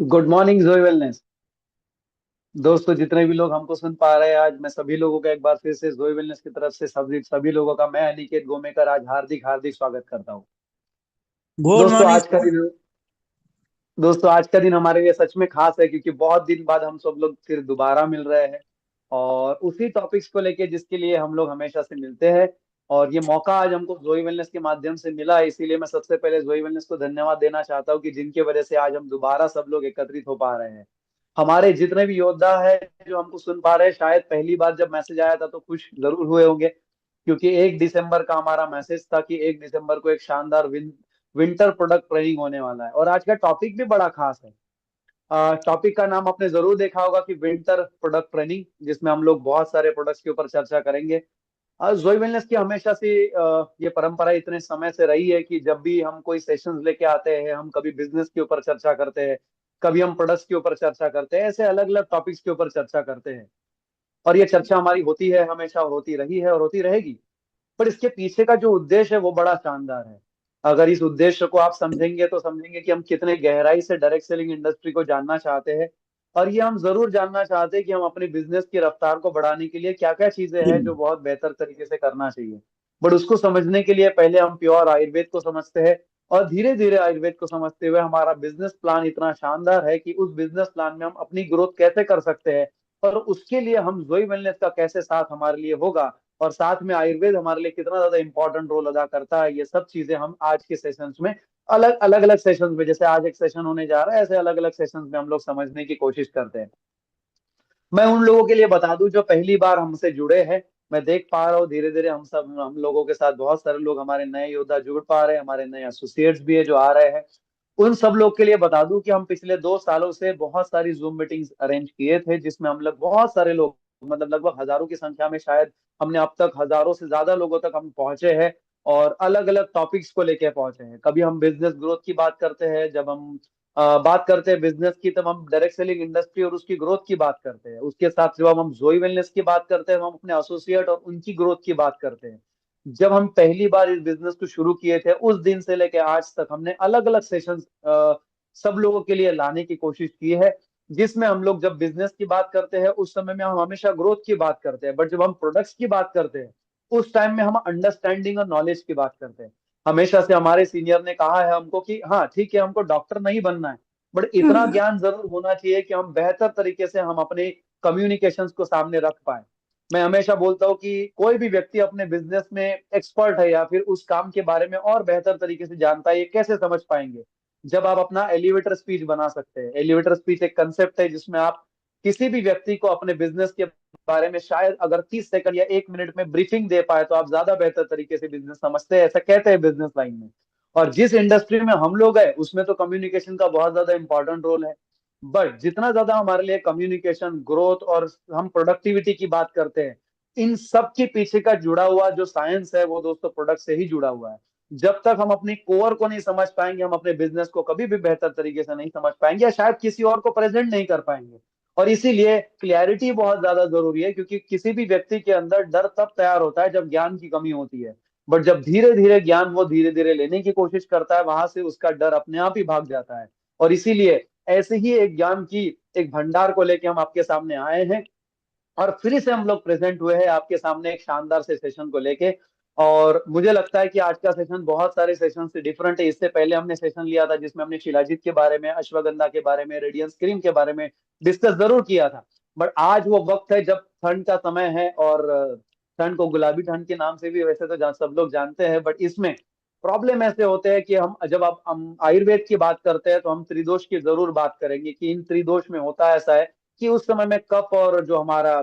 Good morning जोई wellness. दोस्तों, जितने भी लोग हमको सुन पा रहे हैं, आज मैं सभी लोगों का एक बार फिर से जोई वेलनेस की तरफ से सभी सभी लोगों का मैं अनिकेत गोमेकर आज हार्दिक हार्दिक स्वागत करता हूँ। गुड दोस्तों मॉर्निंग आज का सर। दिन दोस्तों आज का दिन हमारे लिए सच में खास है, क्योंकि बहुत दिन बाद हम सब लोग फिर दोबारा मिल रहे हैं और उसी टॉपिक्स को लेके जिसके लिए हम लोग हमेशा से मिलते हैं। और ये मौका आज हमको जोई वेलनेस के माध्यम से मिला है, इसीलिए मैं सबसे पहले जोई वेलनेस को धन्यवाद देना चाहता हूँ कि जिनकी वजह से आज हम दोबारा सब लोग एकत्रित हो पा रहे हैं। हमारे जितने भी योद्धा है जो हमको सुन पा रहे हैं, शायद पहली बार जब मैसेज आया था तो खुश जरूर हुए होंगे, क्योंकि 1 दिसंबर का हमारा मैसेज था कि 1 दिसंबर को एक शानदार विंटर प्रोडक्ट ट्रेनिंग होने वाला है। और आज का टॉपिक भी बड़ा खास है। टॉपिक का नाम आपने जरूर देखा होगा कि विंटर प्रोडक्ट ट्रेनिंग, जिसमें हम लोग बहुत सारे प्रोडक्ट्स के ऊपर चर्चा करेंगे। जोई वेलनेस की हमेशा से ये परंपरा इतने समय से रही है कि जब भी हम कोई सेशंस लेके आते हैं, हम कभी बिजनेस के ऊपर चर्चा करते हैं, कभी हम प्रोडक्ट्स के ऊपर चर्चा करते हैं, ऐसे अलग अलग टॉपिक्स के ऊपर चर्चा करते हैं। और ये चर्चा हमारी होती है हमेशा, और होती रही है और होती रहेगी। पर इसके पीछे का जो उद्देश्य है वो बड़ा शानदार है। अगर इस उद्देश्य को आप समझेंगे तो समझेंगे कि हम कितने गहराई से डायरेक्ट सेलिंग इंडस्ट्री को जानना चाहते हैं। और ये हम जरूर जानना चाहते हैं कि हम अपने बिजनेस की रफ्तार को बढ़ाने के लिए क्या क्या चीजें हैं जो बहुत बेहतर तरीके से करना चाहिए। बट उसको समझने के लिए पहले हम प्योर आयुर्वेद को समझते हैं। और धीरे धीरे आयुर्वेद को समझते हुए हमारा बिजनेस प्लान इतना शानदार है कि उस बिजनेस प्लान में हम अपनी ग्रोथ कैसे कर सकते हैं, और उसके लिए हम जोई वेलनेस का कैसे साथ हमारे लिए होगा, और साथ में आयुर्वेद हमारे लिए कितना ज्यादा इंपॉर्टेंट रोल अदा करता है, ये सब चीजें हम आज के सेशंस में अलग अलग अलग सेशंस में, जैसे आज एक सेशन होने जा रहा है, ऐसे अलग अलग सेशंस में हम लोग समझने की कोशिश करते हैं। मैं उन लोगों के लिए बता दूं जो पहली बार हमसे जुड़े हैं। मैं देख पा रहा हूँ धीरे धीरे हम लोगों के साथ बहुत सारे लोग, हमारे नए योद्धा जुड़ पा रहे हैं, हमारे नए एसोसिएट्स भी है जो आ रहे हैं। उन सब लोग के लिए बता दूं कि हम पिछले 2 सालों से बहुत सारी जूम मीटिंग्स अरेंज किए थे, जिसमें हम लोग बहुत सारे लोग, मतलब लगभग हजारों की संख्या में, शायद हमने अब तक हजारों से ज्यादा लोगों तक हम पहुंचे हैं। और अलग अलग टॉपिक्स को लेके पहुंचे हैं। कभी हम बिजनेस ग्रोथ की बात करते हैं, जब हम बात करते हैं बिजनेस की, तब हम डायरेक्ट सेलिंग इंडस्ट्री और उसकी ग्रोथ की बात करते हैं। उसके साथ जब हम जोई वेलनेस की बात करते हैं, हम अपने एसोसिएट और उनकी ग्रोथ की बात करते हैं। जब हम पहली बार इस बिजनेस को शुरू किए थे, उस दिन से लेकर आज तक हमने अलग अलग सेशंस सब लोगों के लिए लाने की कोशिश की है, जिसमें हम लोग जब बिजनेस की बात करते हैं उस समय में हम हमेशा ग्रोथ की बात करते हैं, बट जब हम प्रोडक्ट्स की बात करते हैं उस टाइम में हम अंडरस्टैंडिंग और नॉलेज की बात करते हैं। हमेशा से हमारे सीनियर ने कहा है हमको कि हाँ ठीक है, हमको डॉक्टर नहीं बनना है, बट इतना ज्ञान जरूर होना चाहिए कि हम बेहतर तरीके से हम अपने कम्युनिकेशंस को सामने रख पाए। मैं हमेशा बोलता हूँ कि कोई भी व्यक्ति अपने बिजनेस में एक्सपर्ट है या फिर उस काम के बारे में और बेहतर तरीके से जानता है, ये कैसे समझ पाएंगे? जब आप अपना एलिवेटर स्पीच बना सकते हैं। एलिवेटर स्पीच एक कंसेप्ट है जिसमें आप किसी भी व्यक्ति को अपने बिजनेस के बारे में शायद अगर 30 सेकंड या 1 मिनट में ब्रीफिंग दे पाए तो आप ज्यादा बेहतर तरीके से बिजनेस समझते हैं, ऐसा कहते हैं बिजनेस लाइन में। और जिस इंडस्ट्री में हम लोग हैं उसमें तो कम्युनिकेशन का बहुत ज्यादा इंपॉर्टेंट रोल है। बट जितना ज्यादा हमारे लिए कम्युनिकेशन, ग्रोथ और हम प्रोडक्टिविटी की बात करते हैं, इन सब के पीछे का जुड़ा हुआ जो साइंस है वो दोस्तों प्रोडक्ट से ही जुड़ा हुआ है। जब तक हम अपनी कोर को नहीं समझ पाएंगे, हम अपने बिजनेस को कभी भी बेहतर तरीके से नहीं समझ पाएंगे, या शायद किसी और को प्रेजेंट नहीं कर पाएंगे। और इसीलिए क्लैरिटी बहुत ज्यादा जरूरी है, क्योंकि किसी भी व्यक्ति के अंदर डर तब तैयार होता है जब ज्ञान की कमी होती है। बट जब धीरे धीरे ज्ञान वो धीरे धीरे लेने की कोशिश करता है, वहां से उसका डर अपने आप ही भाग जाता है। और इसीलिए ऐसे ही एक ज्ञान की एक भंडार को लेके हम आपके सामने आए हैं, और फिर से हम लोग प्रेजेंट हुए हैं आपके सामने एक शानदार से सेशन को लेके। और मुझे लगता है कि आज का सेशन बहुत सारे सेशन से डिफरेंट है। इससे पहले हमने सेशन लिया था जिसमें हमने शिलाजीत के बारे में, अश्वगंधा के बारे में, रेडियंस क्रीम के बारे में डिस्कस जरूर किया था। बट आज वो वक्त है जब ठंड का समय है, और ठंड को गुलाबी ठंड के नाम से भी वैसे तो सब लोग जानते हैं, बट इसमें प्रॉब्लम ऐसे होते हैं कि हम जब आप हम आयुर्वेद की बात करते हैं तो हम त्रिदोष की जरूर बात करेंगे कि इन त्रिदोष में होता ऐसा है कि उस समय में कफ और जो हमारा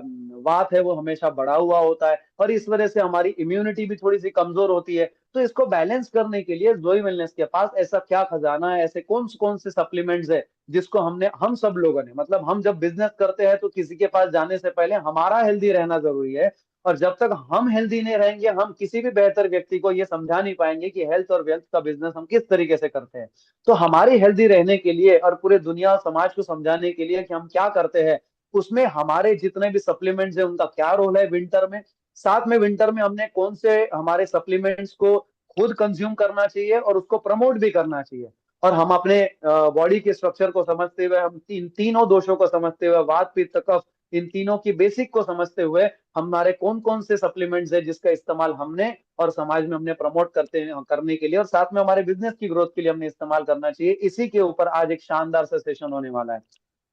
वात है वो हमेशा बढ़ा हुआ होता है, और इस वजह से हमारी इम्यूनिटी भी थोड़ी सी कमजोर होती है। तो इसको बैलेंस करने के लिए जोई वेलनेस के पास ऐसा क्या खजाना है, ऐसे कौन से सप्लीमेंट्स है जिसको हम सब लोगों ने, मतलब हम जब बिजनेस करते हैं तो किसी के पास जाने से पहले हमारा हेल्दी रहना जरूरी है। और जब तक हम हेल्दी नहीं रहेंगे, हम किसी भी बेहतर व्यक्ति को ये समझा नहीं पाएंगे कि हेल्थ और वेल्थ का बिजनेस हम किस तरीके से करते हैं। तो हमारी हेल्दी रहने के लिए और पूरे दुनिया और समाज को समझाने के लिए कि हम क्या करते हैं, उसमें हमारे जितने भी सप्लीमेंट्स हैं उनका क्या रोल है विंटर में। साथ में विंटर में हमने कौन से हमारे सप्लीमेंट्स को खुद कंज्यूम करना चाहिए और उसको प्रमोट भी करना चाहिए। और हम अपने बॉडी के स्ट्रक्चर को समझते हुए, हम तीनों दोषों को समझते हुए, वात पित्त कफ, इन तीनों की बेसिक को समझते हुए हमारे कौन कौन से सप्लीमेंट्स है जिसका इस्तेमाल हमने और समाज में हमने प्रमोट करने के लिए और साथ में हमारे बिजनेस की ग्रोथ के लिए हमने इस्तेमाल करना चाहिए, इसी के ऊपर आज एक शानदार सा सेशन होने वाला है।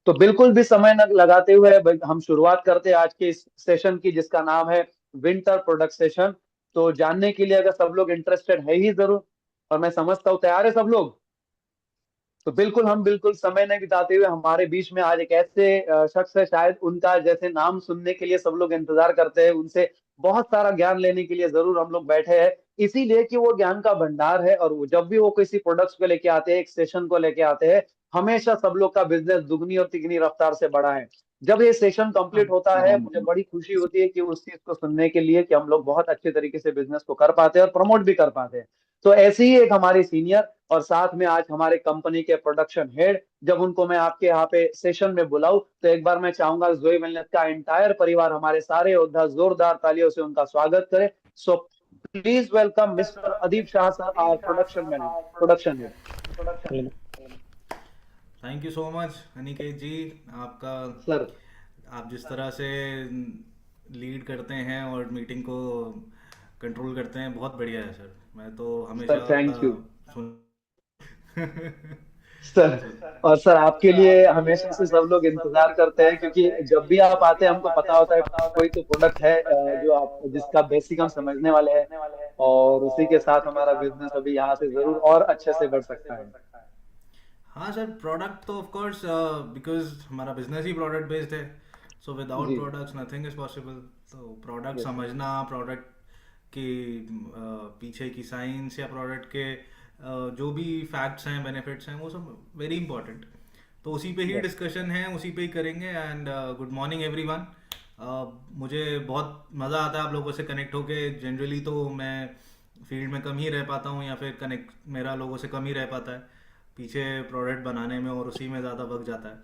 तो बिल्कुल भी समय न लगाते हुए हम शुरुआत करते हैं आज के इस सेशन की, जिसका नाम है विंटर प्रोडक्ट सेशन। तो जानने के लिए अगर सब लोग इंटरेस्टेड है ही जरूर, और मैं समझता हूँ तैयार है सब लोग, तो बिल्कुल समय नहीं बिताते हुए हमारे बीच में आज एक ऐसे शख्स है, शायद उनका जैसे नाम सुनने के लिए सब लोग इंतजार करते हैं, उनसे बहुत सारा ज्ञान लेने के लिए जरूर हम लोग बैठे हैं, इसीलिए कि वो ज्ञान का भंडार है। और जब भी वो किसी प्रोडक्ट्स को लेके आते हैं, एक सेशन को लेके आते हैं, हमेशा सब लोग का बिजनेस दुगनी और तिगनी रफ्तार से बढ़ा है। जब ये सेशन कंप्लीट होता है, मुझे बड़ी खुशी होती है कि उस चीज को सुनने के लिए कि हम लोग बहुत अच्छे तरीके से बिजनेस को कर पाते हैं और प्रमोट भी कर पाते हैं। तो ऐसे ही एक हमारी सीनियर और साथ में आज हमारे कंपनी के प्रोडक्शन हेड, जब उनको मैं आपके यहाँ पे सेशन में बुलाऊं, तो एक बार मैं चाहूंगा जोई वेलनेस का एंटायर परिवार, हमारे सारे योद्धा जोरदार तालियों से उनका स्वागत करें। So please welcome mister Adeep Shah sir, our production manager, production head. Thank you so much Aniket ji. आपका सर। आप जिस तरह से लीड करते हैं और मीटिंग को कंट्रोल करते हैं, बहुत बढ़िया है सर। मैं तो सर हमेशा थैंक यू सुन सर। जी। और सर आपके लिए हमेशा से सब लोग इंतजार करते हैं, क्योंकि जब भी आप आते हैं हमको पता होता है कोई तो प्रोडक्ट है जो आप जिसका बेसिक हम समझने वाले हैं, और उसी के साथ हमारा बिजनेस अभी यहाँ से जरूर और अच्छे से बढ़ सकता है। हाँ सर, प्रोडक्ट तो ऑफ कोर्स, बिकॉज हमारा बिजनेस ही प्रोडक्ट बेस्ड है। सो विदाउट जी। Products nothing is possible. तो प्रोडक्ट यस सर। समझना, प्रोडक्ट के पीछे की साइंस या प्रोडक्ट के जो भी फैक्ट्स हैं, बेनिफिट्स हैं, वो सब वेरी इंपॉर्टेंट। तो उसी पे ही यस। डिस्कशन है, उसी पे ही करेंगे। And good morning everyone. मुझे बहुत मज़ा आता है आप लोगों से कनेक्ट होके। जनरली तो मैं फील्ड में कम ही रह पाता हूँ, या फिर कनेक्ट मेरा लोगों से कम ही रह पाता है पीछे प्रोडक्ट बनाने में, और उसी में ज़्यादा वक्त जाता है।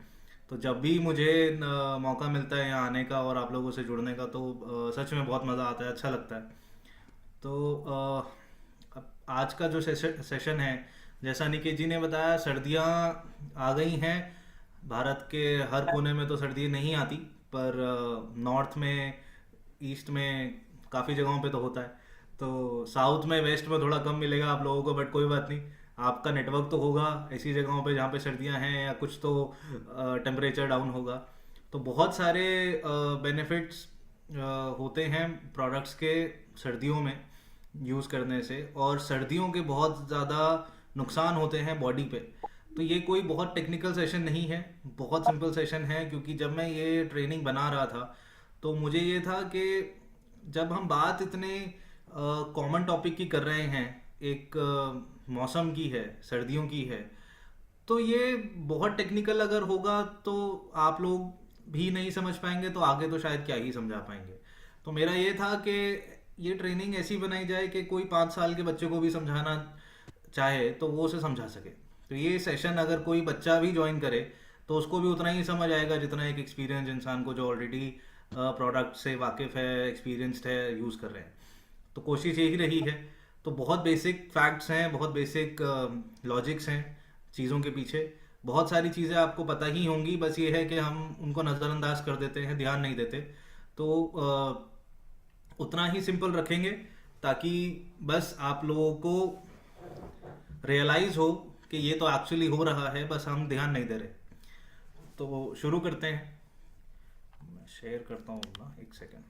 तो जब भी मुझे मौका मिलता है यहाँ आने का और आप लोगों से जुड़ने का, तो सच में बहुत मज़ा आता है, अच्छा लगता है। तो अब आज का जो सेशन है, जैसा निकेत जी ने बताया, सर्दियाँ आ गई हैं। भारत के हर कोने में तो सर्दी नहीं आती, पर नॉर्थ में, ईस्ट में काफ़ी जगहों पे तो होता है। तो साउथ में, वेस्ट में थोड़ा कम मिलेगा आप लोगों को, बट कोई बात नहीं। आपका नेटवर्क तो होगा ऐसी जगहों पे जहाँ पे सर्दियाँ हैं, या कुछ तो टेम्परेचर डाउन होगा। तो बहुत सारे बेनिफिट्स होते हैं प्रोडक्ट्स के सर्दियों में यूज़ करने से, और सर्दियों के बहुत ज़्यादा नुकसान होते हैं बॉडी पे। तो ये कोई बहुत टेक्निकल सेशन नहीं है, बहुत सिंपल सेशन है। क्योंकि जब मैं ये ट्रेनिंग बना रहा था, तो मुझे ये था कि जब हम बात इतने कॉमन टॉपिक की कर रहे हैं, एक मौसम की है, सर्दियों की है, तो ये बहुत टेक्निकल अगर होगा तो आप लोग भी नहीं समझ पाएंगे, तो आगे तो शायद क्या ही समझा पाएंगे। तो मेरा ये था कि ये ट्रेनिंग ऐसी बनाई जाए कि कोई 5 साल के बच्चे को भी समझाना चाहे तो वो उसे समझा सके। तो ये सेशन अगर कोई बच्चा भी ज्वाइन करे, तो उसको भी उतना ही समझ आएगा जितना एक एक्सपीरियंस इंसान को, जो ऑलरेडी प्रोडक्ट से वाकिफ़ है, एक्सपीरियंस्ड है, यूज़ कर रहे हैं। तो कोशिश यही रही है। तो बहुत बेसिक फैक्ट्स हैं, बहुत बेसिक लॉजिक्स हैं चीज़ों के पीछे। बहुत सारी चीज़ें आपको पता ही होंगी, बस ये है कि हम उनको नज़रअंदाज कर देते हैं, ध्यान नहीं देते। तो उतना ही सिंपल रखेंगे, ताकि बस आप लोगों को रियलाइज़ हो कि ये तो एक्चुअली हो रहा है, बस हम ध्यान नहीं दे रहे। तो शुरू करते हैं। मैं शेयर करता हूँ ना, एक सेकेंड।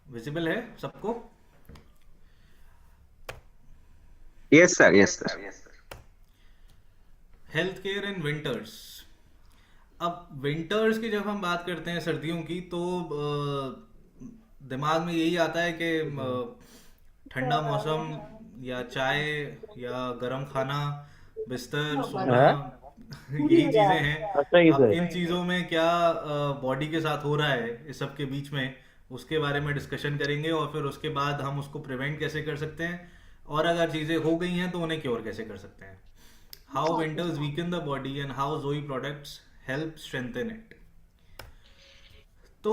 विजिबल है सबको? Yes sir, yes sir. Health care in winters. अब विंटर्स की जब हम बात करते हैं, सर्दियों की, तो दिमाग में यही आता है कि ठंडा मौसम, या चाय, या गर्म खाना, बिस्तर, सोना, हाँ, यही चीज़ें हैं। अच्छा ही अब सर। इन चीज़ों में क्या बॉडी के साथ हो रहा है इस सब के बीच में, उसके बारे में डिस्कशन करेंगे। और फिर उसके बाद हम उसको प्रिवेंट कैसे कर सकते हैं, और अगर चीज़ें हो गई हैं तो उन्हें क्योर कैसे कर सकते हैं। How winters weaken the body and how जोई प्रोडक्ट्स हेल्प स्ट्रेंथन इट। तो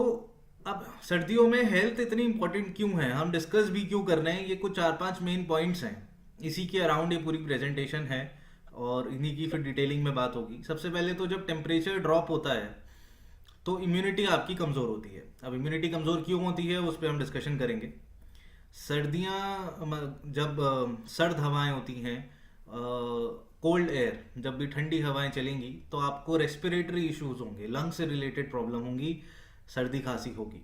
अब सर्दियों में हेल्थ इतनी इंपॉर्टेंट क्यों है, हम डिस्कस भी क्यों कर रहे हैं, ये कुछ 4-5 मेन पॉइंट्स हैं। इसी के अराउंड ये पूरी प्रेजेंटेशन है और इन्हीं की फिर डिटेलिंग में बात होगी। सबसे पहले तो जब टेम्परेचर ड्रॉप होता है तो इम्यूनिटी आपकी कमज़ोर होती है। अब इम्यूनिटी कमज़ोर क्यों होती है उस पर हम डिस्कशन करेंगे। जब सर्द हवाएं होती हैं, कोल्ड एयर, जब भी ठंडी हवाएं चलेंगी तो आपको रेस्पिरेटरी इश्यूज होंगे, लंग से रिलेटेड प्रॉब्लम होंगी, सर्दी खांसी होगी।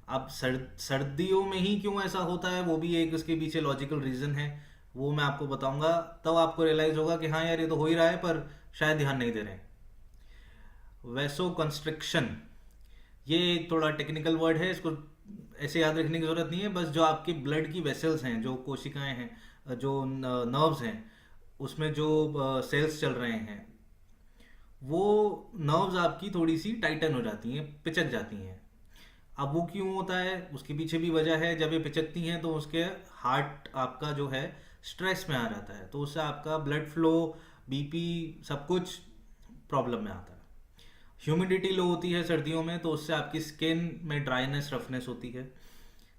अब सर्दियों में ही क्यों ऐसा होता है वो भी एक उसके पीछे लॉजिकल रीज़न है, वो मैं आपको बताऊंगा। तब आपको रियलाइज़ होगा कि हाँ यार ये तो हो ही रहा है, पर शायद ध्यान नहीं दे रहे हैं। वैसो कंस्ट्रिक्शन, ये एक थोड़ा टेक्निकल वर्ड है, इसको ऐसे याद रखने की ज़रूरत नहीं है। बस जो आपके ब्लड की वेसल्स हैं, जो कोशिकाएं हैं, जो नर्व्स हैं, उसमें जो सेल्स चल रहे हैं, वो नर्व्स आपकी थोड़ी सी टाइटन हो जाती हैं, पिचक जाती हैं। अब वो क्यों होता है उसके पीछे भी वजह है। जब ये पिचकती हैं तो उसके हार्ट आपका जो है स्ट्रेस में आ जाता है, तो उससे आपका ब्लड फ्लो, बीपी, सब कुछ प्रॉब्लम में आता है। ह्यूमिडिटी लो होती है सर्दियों में, तो उससे आपकी स्किन में ड्राइनेस, रफनेस होती है।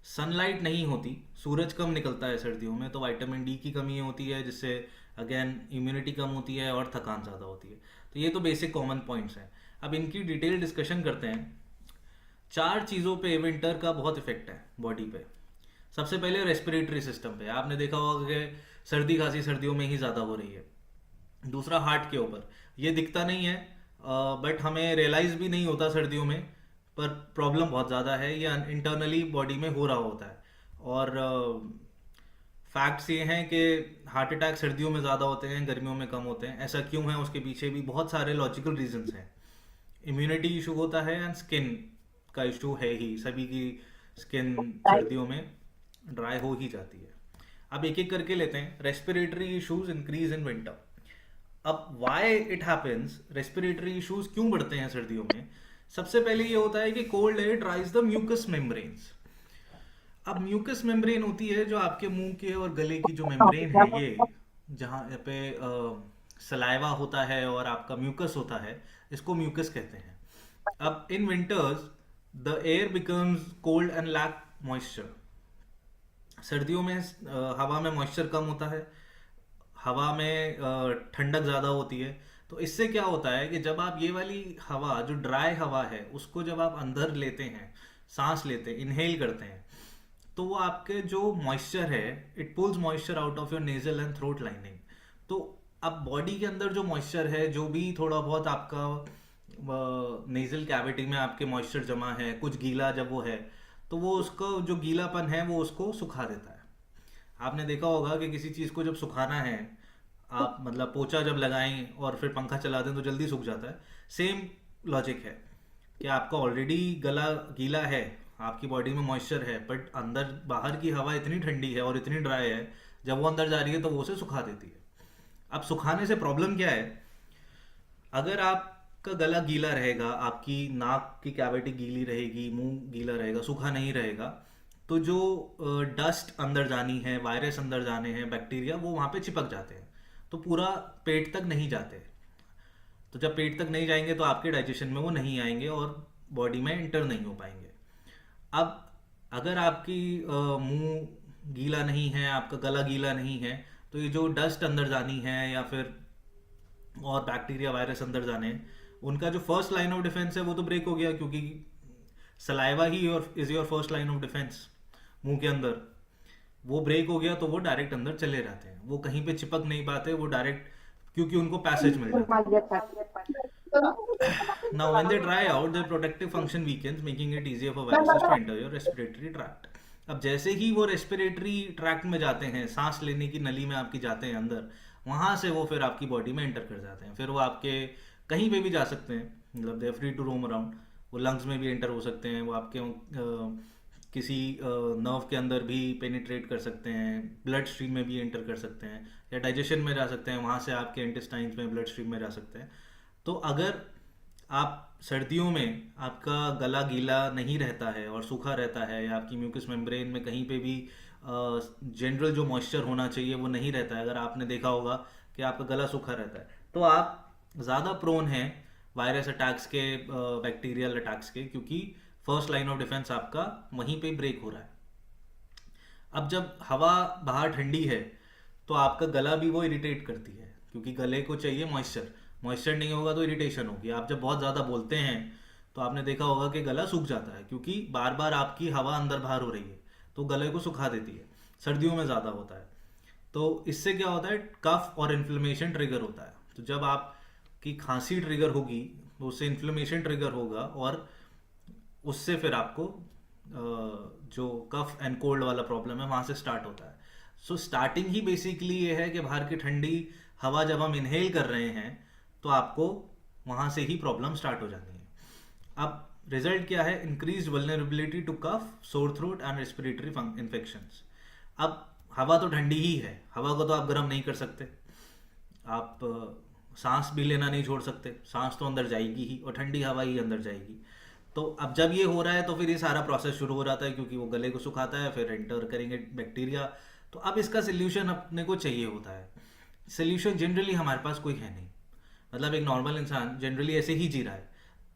सनलाइट नहीं होती, सूरज कम निकलता है सर्दियों में, तो विटामिन डी की कमी होती है, जिससे अगेन इम्यूनिटी कम होती है और थकान ज़्यादा होती है। तो ये तो बेसिक कॉमन पॉइंट्स हैं। अब इनकी डिटेल डिस्कशन करते हैं। 4 चीज़ों पे विंटर का बहुत इफेक्ट है बॉडी पे। सबसे पहले रेस्पिरेटरी सिस्टम पे, आपने देखा होगा कि सर्दी खांसी सर्दियों में ही ज़्यादा हो रही है। दूसरा हार्ट के ऊपर, ये दिखता नहीं है बट हमें रियलाइज़ भी नहीं होता सर्दियों में, पर प्रॉब्लम बहुत ज़्यादा है, ये इंटरनली बॉडी में हो रहा होता है। और फैक्ट्स ये हैं कि हार्ट अटैक सर्दियों में ज़्यादा होते हैं, गर्मियों में कम होते हैं। ऐसा क्यों है उसके पीछे भी बहुत सारे लॉजिकल रीजंस हैं। इम्यूनिटी इशू होता है एंड स्किन का इशू है ही, सभी की स्किन सर्दियों में ड्राई हो ही जाती है। अब एक एक करके लेते हैं। Respiratory issues increase in winter. अब why it happens, respiratory issues क्यों बढ़ते हैं सर्दियों में। सबसे पहले ये होता है कि cold air dries the mucus membranes. अब म्यूकस मेम्ब्रेन होती है जो आपके मुंह के और गले की जो मेम्ब्रेन है, ये जहाँ पे सलाइवा होता है और आपका म्यूकस होता है, इसको म्यूकस कहते हैं। अब in winters the air becomes cold and lack moisture. सर्दियों में हवा में मॉइस्चर कम होता है, हवा में ठंडक ज़्यादा होती है। तो इससे क्या होता है कि जब आप ये वाली हवा, जो ड्राई हवा है, उसको जब आप अंदर लेते हैं, सांस लेते हैं, इनहेल करते हैं, तो वो आपके जो मॉइस्चर है, it pools moisture out of your nasal and throat lining. तो अब बॉडी के अंदर जो मॉइस्चर है, जो भी थोड़ा बहुत आपका नेजल कैविटी में आपके मॉइस्चर जमा है, कुछ गीला जब वो है, तो वो उसका जो गीलापन है वो उसको सुखा देता है। आपने देखा होगा कि किसी चीज़ को जब सुखाना है, आप मतलब पोछा जब लगाएं और फिर पंखा चला दें तो जल्दी सूख जाता है। सेम लॉजिक है कि आपका ऑलरेडी गला गीला है, आपकी बॉडी में मॉइस्चर है, बट अंदर बाहर की हवा इतनी ठंडी है और इतनी ड्राई है, जब वो अंदर जा रही है तो वो उसे सुखा देती है। अब सुखाने से प्रॉब्लम क्या है, अगर आपका गला गीला रहेगा, आपकी नाक की कैविटी गीली रहेगी, मुंह गीला रहेगा, सूखा नहीं रहेगा, तो जो डस्ट अंदर जानी है, वायरस अंदर जाने हैं, बैक्टीरिया, वो वहाँ पे चिपक जाते हैं, तो पूरा पेट तक नहीं जाते। तो जब पेट तक नहीं जाएंगे तो आपके डाइजेशन में वो नहीं आएंगे और बॉडी में इंटर नहीं हो पाएंगे। अब अगर आपकी मुंह गीला नहीं है, आपका गला गीला नहीं है, तो ये जो डस्ट अंदर जानी है या फिर और बैक्टीरिया, वायरस अंदर जाने हैं, उनका जो फर्स्ट लाइन ऑफ डिफेंस है वो तो ब्रेक हो गया, क्योंकि saliva he is your first line of defence मुंह के अंदर। वो ब्रेक हो गया तो वो डायरेक्ट अंदर चले जाते हैं, वो कहीं पे चिपक नहीं पाते, वो डायरेक्ट, क्योंकि उनको पैसेज मिल जाता है। Now when they dry out, their protective function weakens, making it easier for viruses to enter your respiratory tract. अब जैसे ही वो रेस्पिरेटरी ट्रैक्ट में जाते हैं, सांस लेने की नली में आपकी जाते हैं अंदर, वहां से वो फिर आपकी बॉडी में एंटर कर जाते हैं। फिर वो आपके कहीं पे भी जा सकते हैं, मतलब they are free to roam around. वो लंग्स में भी एंटर हो सकते हैं, वो आपके किसी नर्व के अंदर भी पेनिट्रेट कर सकते हैं, ब्लड स्ट्रीम में भी एंटर कर सकते हैं, या डाइजेशन में जा सकते हैं, वहाँ से आपके इंटेस्टाइन्स में, ब्लड स्ट्रीम में जा सकते हैं। तो अगर आप सर्दियों में आपका गला गीला नहीं रहता है और सूखा रहता है, या आपकी म्यूकस मेम्ब्रेन में कहीं पे भी जनरल जो मॉइस्चर होना चाहिए वो नहीं रहता है, अगर आपने देखा होगा कि आपका गला सूखा रहता है, तो आप ज़्यादा प्रोन हैं वायरस अटैक्स के, बैक्टीरियल अटैक्स के, क्योंकि फर्स्ट लाइन ऑफ डिफेंस आपका वहीं पे ब्रेक हो रहा है। अब जब हवा बाहर ठंडी है तो आपका गला भी वो इरिटेट करती है, क्योंकि गले को चाहिए मॉइस्चर। मॉइस्चर नहीं होगा तो इरिटेशन होगी। आप जब बहुत ज़्यादा बोलते हैं तो आपने देखा होगा कि गला सूख जाता है, क्योंकि बार बार आपकी हवा अंदर बाहर हो रही है, तो गले को सुखा देती है। सर्दियों में ज़्यादा होता है। तो इससे क्या होता है, कफ और इन्फ्लेमेशन ट्रिगर होता है। तो जब आपकी खांसी ट्रिगर होगी तो उससे इन्फ्लेमेशन ट्रिगर होगा, और उससे फिर आपको जो कफ एंड कोल्ड वाला प्रॉब्लम है वहाँ से स्टार्ट होता है। सो स्टार्टिंग ही बेसिकली ये है कि बाहर की ठंडी हवा जब हम इनहेल कर रहे हैं तो आपको वहाँ से ही प्रॉब्लम स्टार्ट हो जाती है। अब रिजल्ट क्या है, increase vulnerability to cough, sore throat and respiratory infections. अब हवा तो ठंडी ही है, हवा को तो आप गर्म नहीं कर सकते। आप सांस भी लेना नहीं छोड़ सकते, सांस तो अंदर जाएगी ही और ठंडी हवा ही अंदर जाएगी। तो अब जब ये हो रहा है तो फिर ये सारा प्रोसेस शुरू हो जाता है, क्योंकि वो गले को सुखाता है, फिर एंटर करेंगे बैक्टीरिया। तो अब इसका सोल्यूशन अपने को चाहिए होता है। सोल्यूशन जनरली हमारे पास कोई है नहीं, मतलब एक नॉर्मल इंसान जनरली ऐसे ही जी रहा है।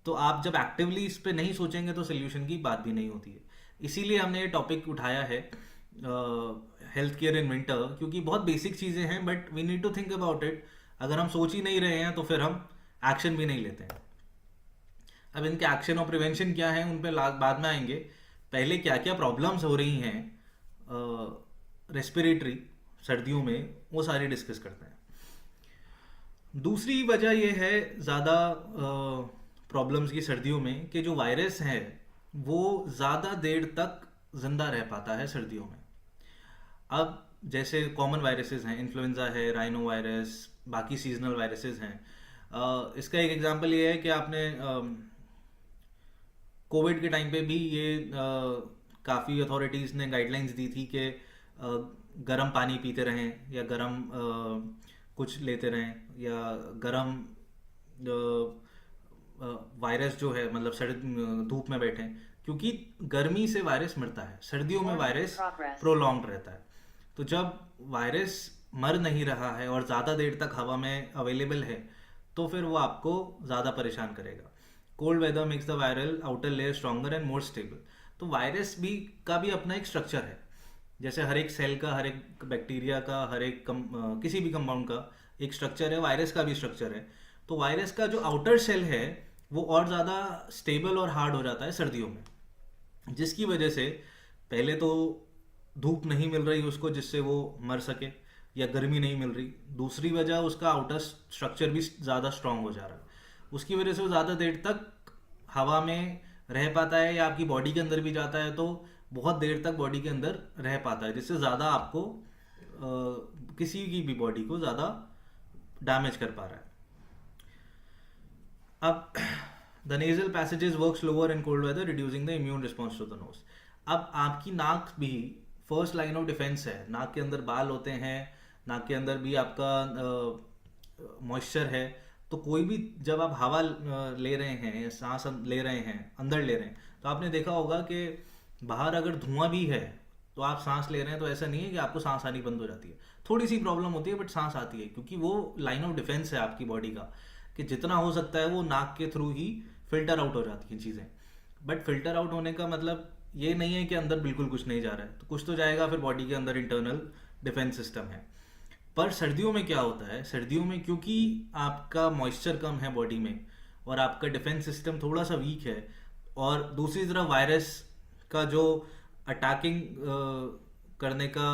तो आप जब एक्टिवली इस पे नहीं सोचेंगे तो सोल्यूशन की बात भी नहीं होती है। इसीलिए हमने ये टॉपिक उठाया है, हेल्थ केयर इन विंटर, क्योंकि बहुत बेसिक चीज़ें हैं but we need to think about it. अगर हम सोच ही नहीं रहे हैं तो फिर हम एक्शन भी नहीं लेते हैं। अब इनके एक्शन और प्रिवेंशन क्या है उन पे बाद में आएंगे। पहले क्या क्या प्रॉब्लम्स हो रही हैं रेस्पिरेटरी सर्दियों में, वो सारी डिस्कस करते हैं। दूसरी वजह यह है ज़्यादा प्रॉब्लम्स की सर्दियों में कि जो वायरस है वो ज़्यादा देर तक जिंदा रह पाता है सर्दियों में। अब जैसे कॉमन वायरसेस हैं, इन्फ्लुएंजा है, राइनो वायरस, बाकी सीजनल वायरसेस हैं। इसका एक एग्जांपल ये है कि आपने कोविड के टाइम पे भी ये काफ़ी अथॉरिटीज़ ने गाइडलाइंस दी थी कि गर्म पानी पीते रहें, या गर्म कुछ लेते रहें, या गर्म वायरस जो है मतलब धूप में बैठें, क्योंकि गर्मी से वायरस मरता है, सर्दियों में वायरस प्रोलॉन्ग्ड रहता है। तो जब वायरस मर नहीं रहा है और ज़्यादा देर तक हवा में अवेलेबल है तो फिर वो आपको ज़्यादा परेशान करेगा। Cold weather makes the viral outer layer stronger and more stable. तो वायरस भी का भी अपना एक स्ट्रक्चर है, जैसे हर एक सेल का, हर एक बैक्टीरिया का, हर एक किसी भी कंपाउंड का एक स्ट्रक्चर है, वायरस का भी स्ट्रक्चर है। तो वायरस का जो आउटर सेल है वो और ज़्यादा स्टेबल और हार्ड हो जाता है सर्दियों में, जिसकी वजह से पहले तो धूप नहीं मिल रही उसको जिससे वो मर सके, या गर्मी नहीं मिल रही। दूसरी वजह उसका आउटर स्ट्रक्चर भी ज़्यादा स्ट्रांग हो जा रहा है, उसकी वजह से वो ज़्यादा देर तक हवा में रह पाता है, या आपकी बॉडी के अंदर भी जाता है तो बहुत देर तक बॉडी के अंदर रह पाता है, जिससे ज़्यादा आपको किसी की भी बॉडी को ज़्यादा डैमेज कर पा रहा है। अब the nasal passages work slower in cold weather, reducing the immune response to the nose. अब आपकी नाक भी फर्स्ट लाइन ऑफ डिफेंस है। नाक के अंदर बाल होते हैं, नाक के अंदर भी आपका मॉइस्चर है। तो कोई भी जब आप हवा ले रहे हैं, सांस ले रहे हैं, अंदर ले रहे हैं, तो आपने देखा होगा कि बाहर अगर धुआं भी है तो आप सांस ले रहे हैं तो ऐसा नहीं है कि आपको सांस आनी बंद हो जाती है। थोड़ी सी प्रॉब्लम होती है बट सांस आती है, क्योंकि वो लाइन ऑफ डिफेंस है आपकी बॉडी का कि जितना हो सकता है वो नाक के थ्रू ही फिल्टर आउट हो जाती हैं चीज़ें। बट फिल्टर आउट होने का मतलब ये नहीं है कि अंदर बिल्कुल कुछ नहीं जा रहा है, तो कुछ तो जाएगा, फिर बॉडी के अंदर इंटरनल डिफेंस सिस्टम है। पर सर्दियों में क्या होता है, सर्दियों में क्योंकि आपका मॉइस्चर कम है बॉडी में और आपका डिफेंस सिस्टम थोड़ा सा वीक है, और दूसरी तरफ वायरस का जो अटैकिंग करने का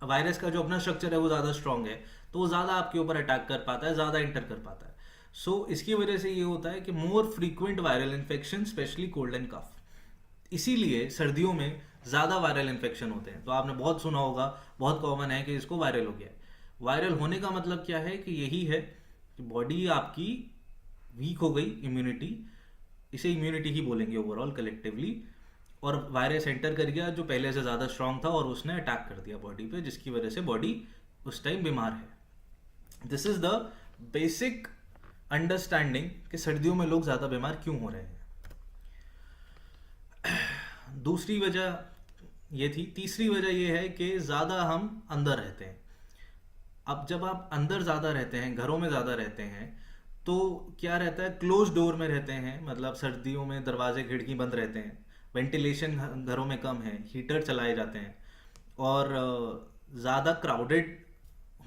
वायरस का जो अपना स्ट्रक्चर है वो ज़्यादा स्ट्रांग है, तो वो ज़्यादा आपके ऊपर अटैक कर पाता है, ज़्यादा इंटर कर पाता है। सो इसकी वजह से ये होता है कि more frequent viral infection, specially cold and cough. इसीलिए सर्दियों में ज़्यादा वायरल इन्फेक्शन होते हैं। तो आपने बहुत सुना होगा, बहुत कॉमन है कि इसको वायरल हो गया है। वायरल होने का मतलब क्या है कि यही है कि बॉडी आपकी वीक हो गई, इम्यूनिटी, इसे इम्यूनिटी ही बोलेंगे ओवरऑल कलेक्टिवली, और वायरस एंटर कर गया जो पहले से ज़्यादा स्ट्रांग था और उसने अटैक कर दिया बॉडी पे, जिसकी वजह से बॉडी उस टाइम बीमार है। This is the basic understanding कि सर्दियों में लोग ज़्यादा बीमार क्यों हो रहे हैं। दूसरी वजह ये थी। तीसरी वजह ये है कि ज़्यादा हम अंदर रहते हैं। अब जब आप अंदर ज़्यादा रहते हैं, घरों में ज़्यादा रहते हैं, तो क्या रहता है, क्लोज डोर में रहते हैं, मतलब सर्दियों में दरवाजे खिड़की बंद रहते हैं, वेंटिलेशन घरों में कम है, हीटर चलाए जाते हैं, और ज़्यादा क्राउडेड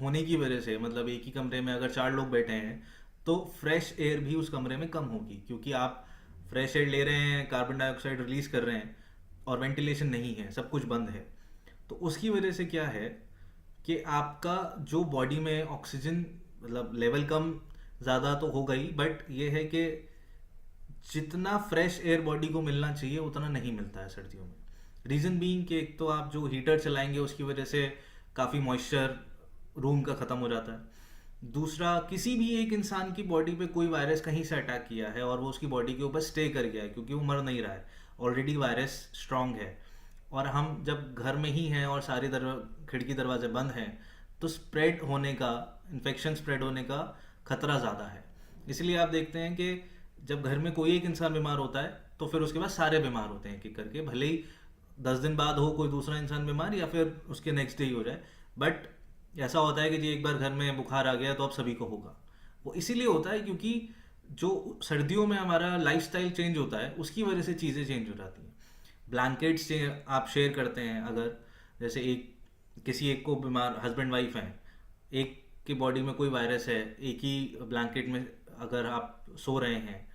होने की वजह से, मतलब एक ही कमरे में अगर 4 लोग बैठे हैं तो फ्रेश एयर भी उस कमरे में कम होगी, क्योंकि आप फ्रेश एयर ले रहे हैं, कार्बन डाइऑक्साइड रिलीज कर रहे हैं, और वेंटिलेशन नहीं है, सब कुछ बंद है। तो उसकी वजह से क्या है कि आपका जो बॉडी में ऑक्सीजन, मतलब लेवल कम ज़्यादा तो होगा ही, बट ये है कि जितना फ्रेश एयर बॉडी को मिलना चाहिए उतना नहीं मिलता है सर्दियों में। रीज़न बीइंग कि एक तो आप जो हीटर चलाएंगे उसकी वजह से काफ़ी मॉइस्चर रूम का ख़त्म हो जाता है। दूसरा, किसी भी एक इंसान की बॉडी पे कोई वायरस कहीं से अटैक किया है और वो उसकी बॉडी के ऊपर स्टे कर गया है, क्योंकि वो मर नहीं रहा है, ऑलरेडी वायरस स्ट्रांग है, और हम जब घर में ही हैं और सारे खिड़की दरवाजे बंद हैं, तो स्प्रेड होने का, इन्फेक्शन स्प्रेड होने का खतरा ज़्यादा है। इसलिए आप देखते हैं कि जब घर में कोई एक इंसान बीमार होता है तो फिर उसके बाद सारे बीमार होते हैं, एक करके, भले ही 10 दिन बाद हो कोई दूसरा इंसान बीमार या फिर उसके नेक्स्ट डे ही हो जाए, बट ऐसा होता है कि जी एक बार घर में बुखार आ गया तो अब सभी को होगा। वो इसीलिए होता है क्योंकि जो सर्दियों में हमारा लाइफस्टाइल चेंज होता है उसकी वजह से चीज़ें चेंज हो जाती हैं। ब्लैंकेट्स से आप शेयर करते हैं, अगर जैसे एक किसी एक को बीमार, हस्बैंड वाइफ हैं, एक की बॉडी में कोई वायरस है, एक ही ब्लैंकेट में अगर आप सो रहे हैं,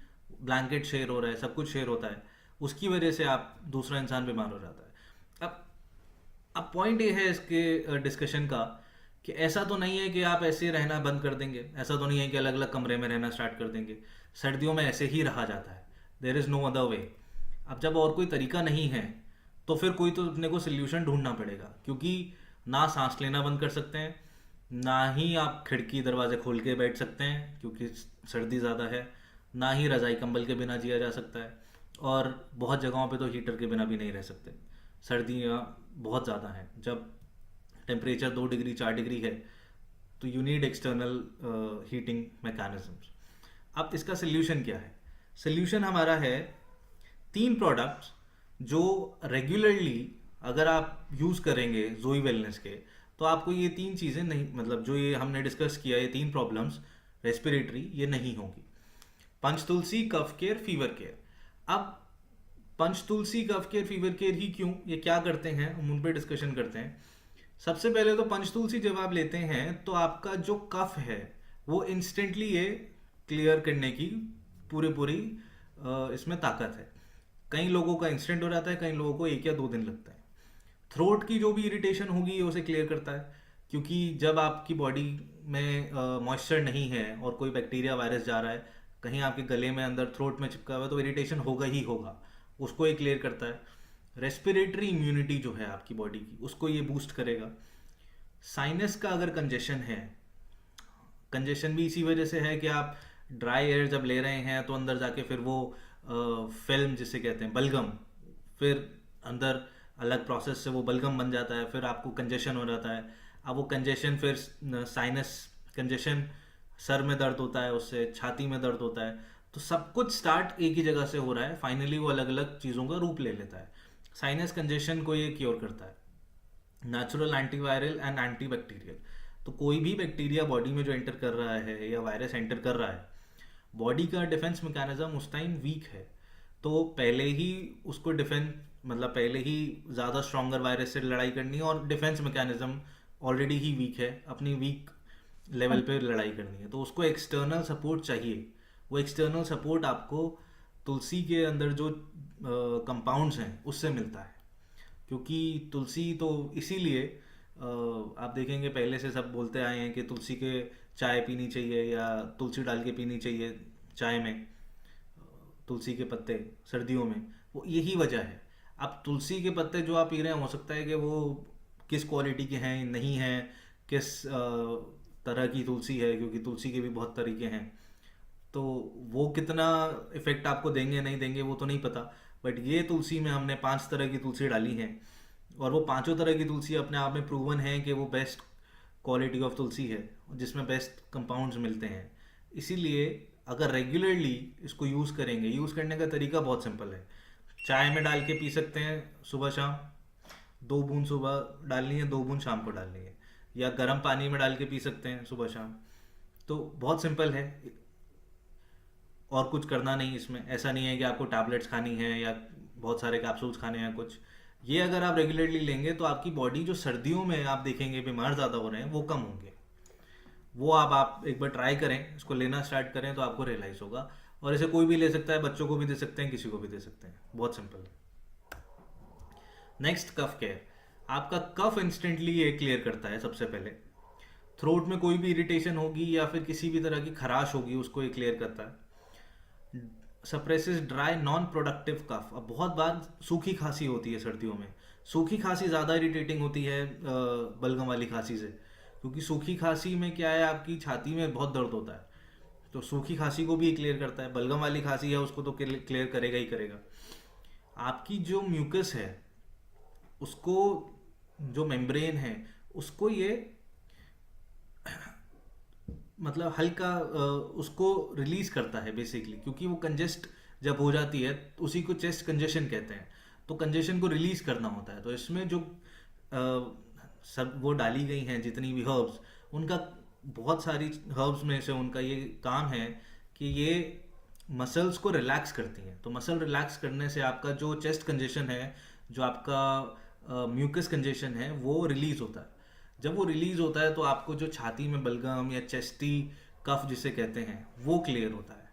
ब्लैंकेट शेयर हो रहा है, सब कुछ शेयर होता है, उसकी वजह से आप दूसरा इंसान बीमार हो जाता है। अब पॉइंट ये है इसके डिस्कशन का कि ऐसा तो नहीं है कि आप ऐसे रहना बंद कर देंगे, ऐसा तो नहीं है कि अलग अलग कमरे में रहना स्टार्ट कर देंगे। सर्दियों में ऐसे ही रहा जाता है, there is no other way. अब जब और कोई तरीका नहीं है तो फिर कोई तो अपने को सोल्यूशन ढूंढना पड़ेगा, क्योंकि ना सांस लेना बंद कर सकते हैं, ना ही आप खिड़की दरवाजे खोल के बैठ सकते हैं क्योंकि सर्दी ज़्यादा है, ना ही रज़ाई कंबल के बिना जिया जा सकता है, और बहुत जगहों पे तो हीटर के बिना भी नहीं रह सकते। सर्दियाँ बहुत ज़्यादा हैं, जब टेम्परेचर 2 डिग्री 4 डिग्री है तो you need external heating mechanisms. अब इसका सोल्यूशन क्या है? सोल्यूशन हमारा है 3 प्रोडक्ट्स जो रेगुलरली अगर आप यूज़ करेंगे जोई वेलनेस के, तो आपको ये 3 चीज़ें नहीं, मतलब जो ये हमने डिस्कस किया, ये 3 प्रॉब्लम्स रेस्पिरेटरी, ये नहीं होंगी। पंचतुलसी, कफ केयर, फीवर केयर। अब पंचतुलसी, कफ केयर, फीवर केयर ही क्यों, ये क्या करते हैं, हम उन पर डिस्कशन करते हैं। सबसे पहले तो पंचतुलसी जब आप लेते हैं तो आपका जो कफ है वो इंस्टेंटली ये क्लियर करने की पूरी पूरी इसमें ताकत है। कई लोगों का इंस्टेंट हो जाता है, कई लोगों को 1 या 2 दिन लगता है। थ्रोट की जो भी इरिटेशन होगी ये उसे क्लियर करता है, क्योंकि जब आपकी बॉडी में मॉइस्चर नहीं है और कोई बैक्टीरिया वायरस जा रहा है कहीं आपके गले में अंदर थ्रोट में चिपका हुआ है, तो इरिटेशन होगा ही होगा, उसको ये क्लियर करता है। रेस्पिरेटरी इम्यूनिटी जो है आपकी बॉडी की, उसको ये बूस्ट करेगा। साइनस का अगर कंजेशन है, कंजेशन भी इसी वजह से है कि आप ड्राई एयर जब ले रहे हैं तो अंदर जाके फिर वो फिल्म जिसे कहते हैं बलगम, फिर अंदर अलग प्रोसेस से वो बलगम बन जाता है, फिर आपको कंजेशन हो जाता है। अब वो कंजेशन फिर साइनस कंजेशन, सर में दर्द होता है, उससे छाती में दर्द होता है, तो सब कुछ स्टार्ट एक ही जगह से हो रहा है, फाइनली वो अलग अलग चीज़ों का रूप ले लेता है। साइनस कंजेशन को ये क्योर करता है, नेचुरल एंटीवायरल एंड एंटीबैक्टीरियल। तो कोई भी बैक्टीरिया बॉडी में जो एंटर कर रहा है या वायरस एंटर कर रहा है, बॉडी का डिफेंस मैकेनिज्म उस टाइम वीक है, तो पहले ही उसको डिफेंस, मतलब पहले ही ज़्यादा स्ट्रॉन्गर वायरस से लड़ाई करनी है, और डिफेंस मैकेनिज्म ऑलरेडी ही वीक है, अपनी वीक लेवल पे लड़ाई करनी है, तो उसको एक्सटर्नल सपोर्ट चाहिए। वो एक्सटर्नल सपोर्ट आपको तुलसी के अंदर जो कंपाउंड्स हैं उससे मिलता है, क्योंकि तुलसी तो इसीलिए आप देखेंगे पहले से सब बोलते आए हैं कि तुलसी के चाय पीनी चाहिए या तुलसी डाल के पीनी चाहिए चाय में, तुलसी के पत्ते सर्दियों में, वो यही वजह है। अब तुलसी के पत्ते जो आप पी रहे हैं, हो सकता है कि वो किस क्वालिटी के हैं नहीं हैं, किस तरह की तुलसी है, क्योंकि तुलसी के भी बहुत तरीके हैं, तो वो कितना इफेक्ट आपको देंगे नहीं देंगे वो तो नहीं पता। बट ये तुलसी में हमने 5 तरह की तुलसी डाली है, और वो 5 तरह की तुलसी अपने आप में प्रूवन है कि वो बेस्ट क्वालिटी ऑफ तुलसी है, जिसमें बेस्ट कंपाउंड्स मिलते हैं। इसीलिए अगर रेगुलरली इसको यूज़ करेंगे, यूज़ करने का तरीका बहुत सिंपल है। चाय में डाल के पी सकते हैं सुबह शाम, 2 बूंद सुबह डालनी है, 2 बूंद शाम को डालनी है, या गर्म पानी में डाल के पी सकते हैं सुबह शाम। तो बहुत सिंपल है। और कुछ करना नहीं इसमें, ऐसा नहीं है कि आपको टैबलेट्स खानी है या बहुत सारे कैप्सूल्स खाने हैं कुछ। ये अगर आप रेगुलरली लेंगे तो आपकी बॉडी जो सर्दियों में आप देखेंगे बीमार ज़्यादा हो रहे हैं वो कम होंगे। वो आप एक बार ट्राई करें, इसको लेना स्टार्ट करें तो आपको रियलाइज़ होगा। और इसे कोई भी ले सकता है, बच्चों को भी दे सकते हैं, किसी को भी दे सकते हैं, बहुत सिंपल है। नेक्स्ट, कफ केयर। आपका कफ इंस्टेंटली ये क्लियर करता है सबसे पहले। थ्रोट में कोई भी इरिटेशन होगी या फिर किसी भी तरह की खराश होगी उसको ये क्लियर करता है। Suppresses dry non productive cough. अब बहुत बार सूखी खांसी होती है सर्दियों में। सूखी खांसी ज़्यादा इरिटेटिंग होती है बलगम वाली खांसी से, क्योंकि सूखी खांसी में क्या है, आपकी छाती में बहुत दर्द होता है। तो सूखी खांसी को भी ये क्लियर करता है। बलगम वाली खांसी है उसको तो क्लियर करेगा ही करेगा। आपकी जो म्यूकस है उसको, जो मेम्ब्रेन है उसको ये मतलब हल्का उसको रिलीज करता है बेसिकली, क्योंकि वो कंजेस्ट जब हो जाती है तो उसी को चेस्ट कंजेशन कहते हैं। तो कंजेशन को रिलीज करना होता है। तो इसमें जो सब वो डाली गई हैं जितनी भी हर्ब्स, उनका बहुत सारी हर्ब्स में से उनका ये काम है कि ये मसल्स को रिलैक्स करती हैं। तो मसल रिलैक्स करने से आपका जो चेस्ट कंजेशन है, जो आपका म्यूकस कंजेशन है, वो रिलीज होता है। जब वो रिलीज होता है तो आपको जो छाती में बलगम या चेस्टी कफ जिसे कहते हैं वो क्लियर होता है।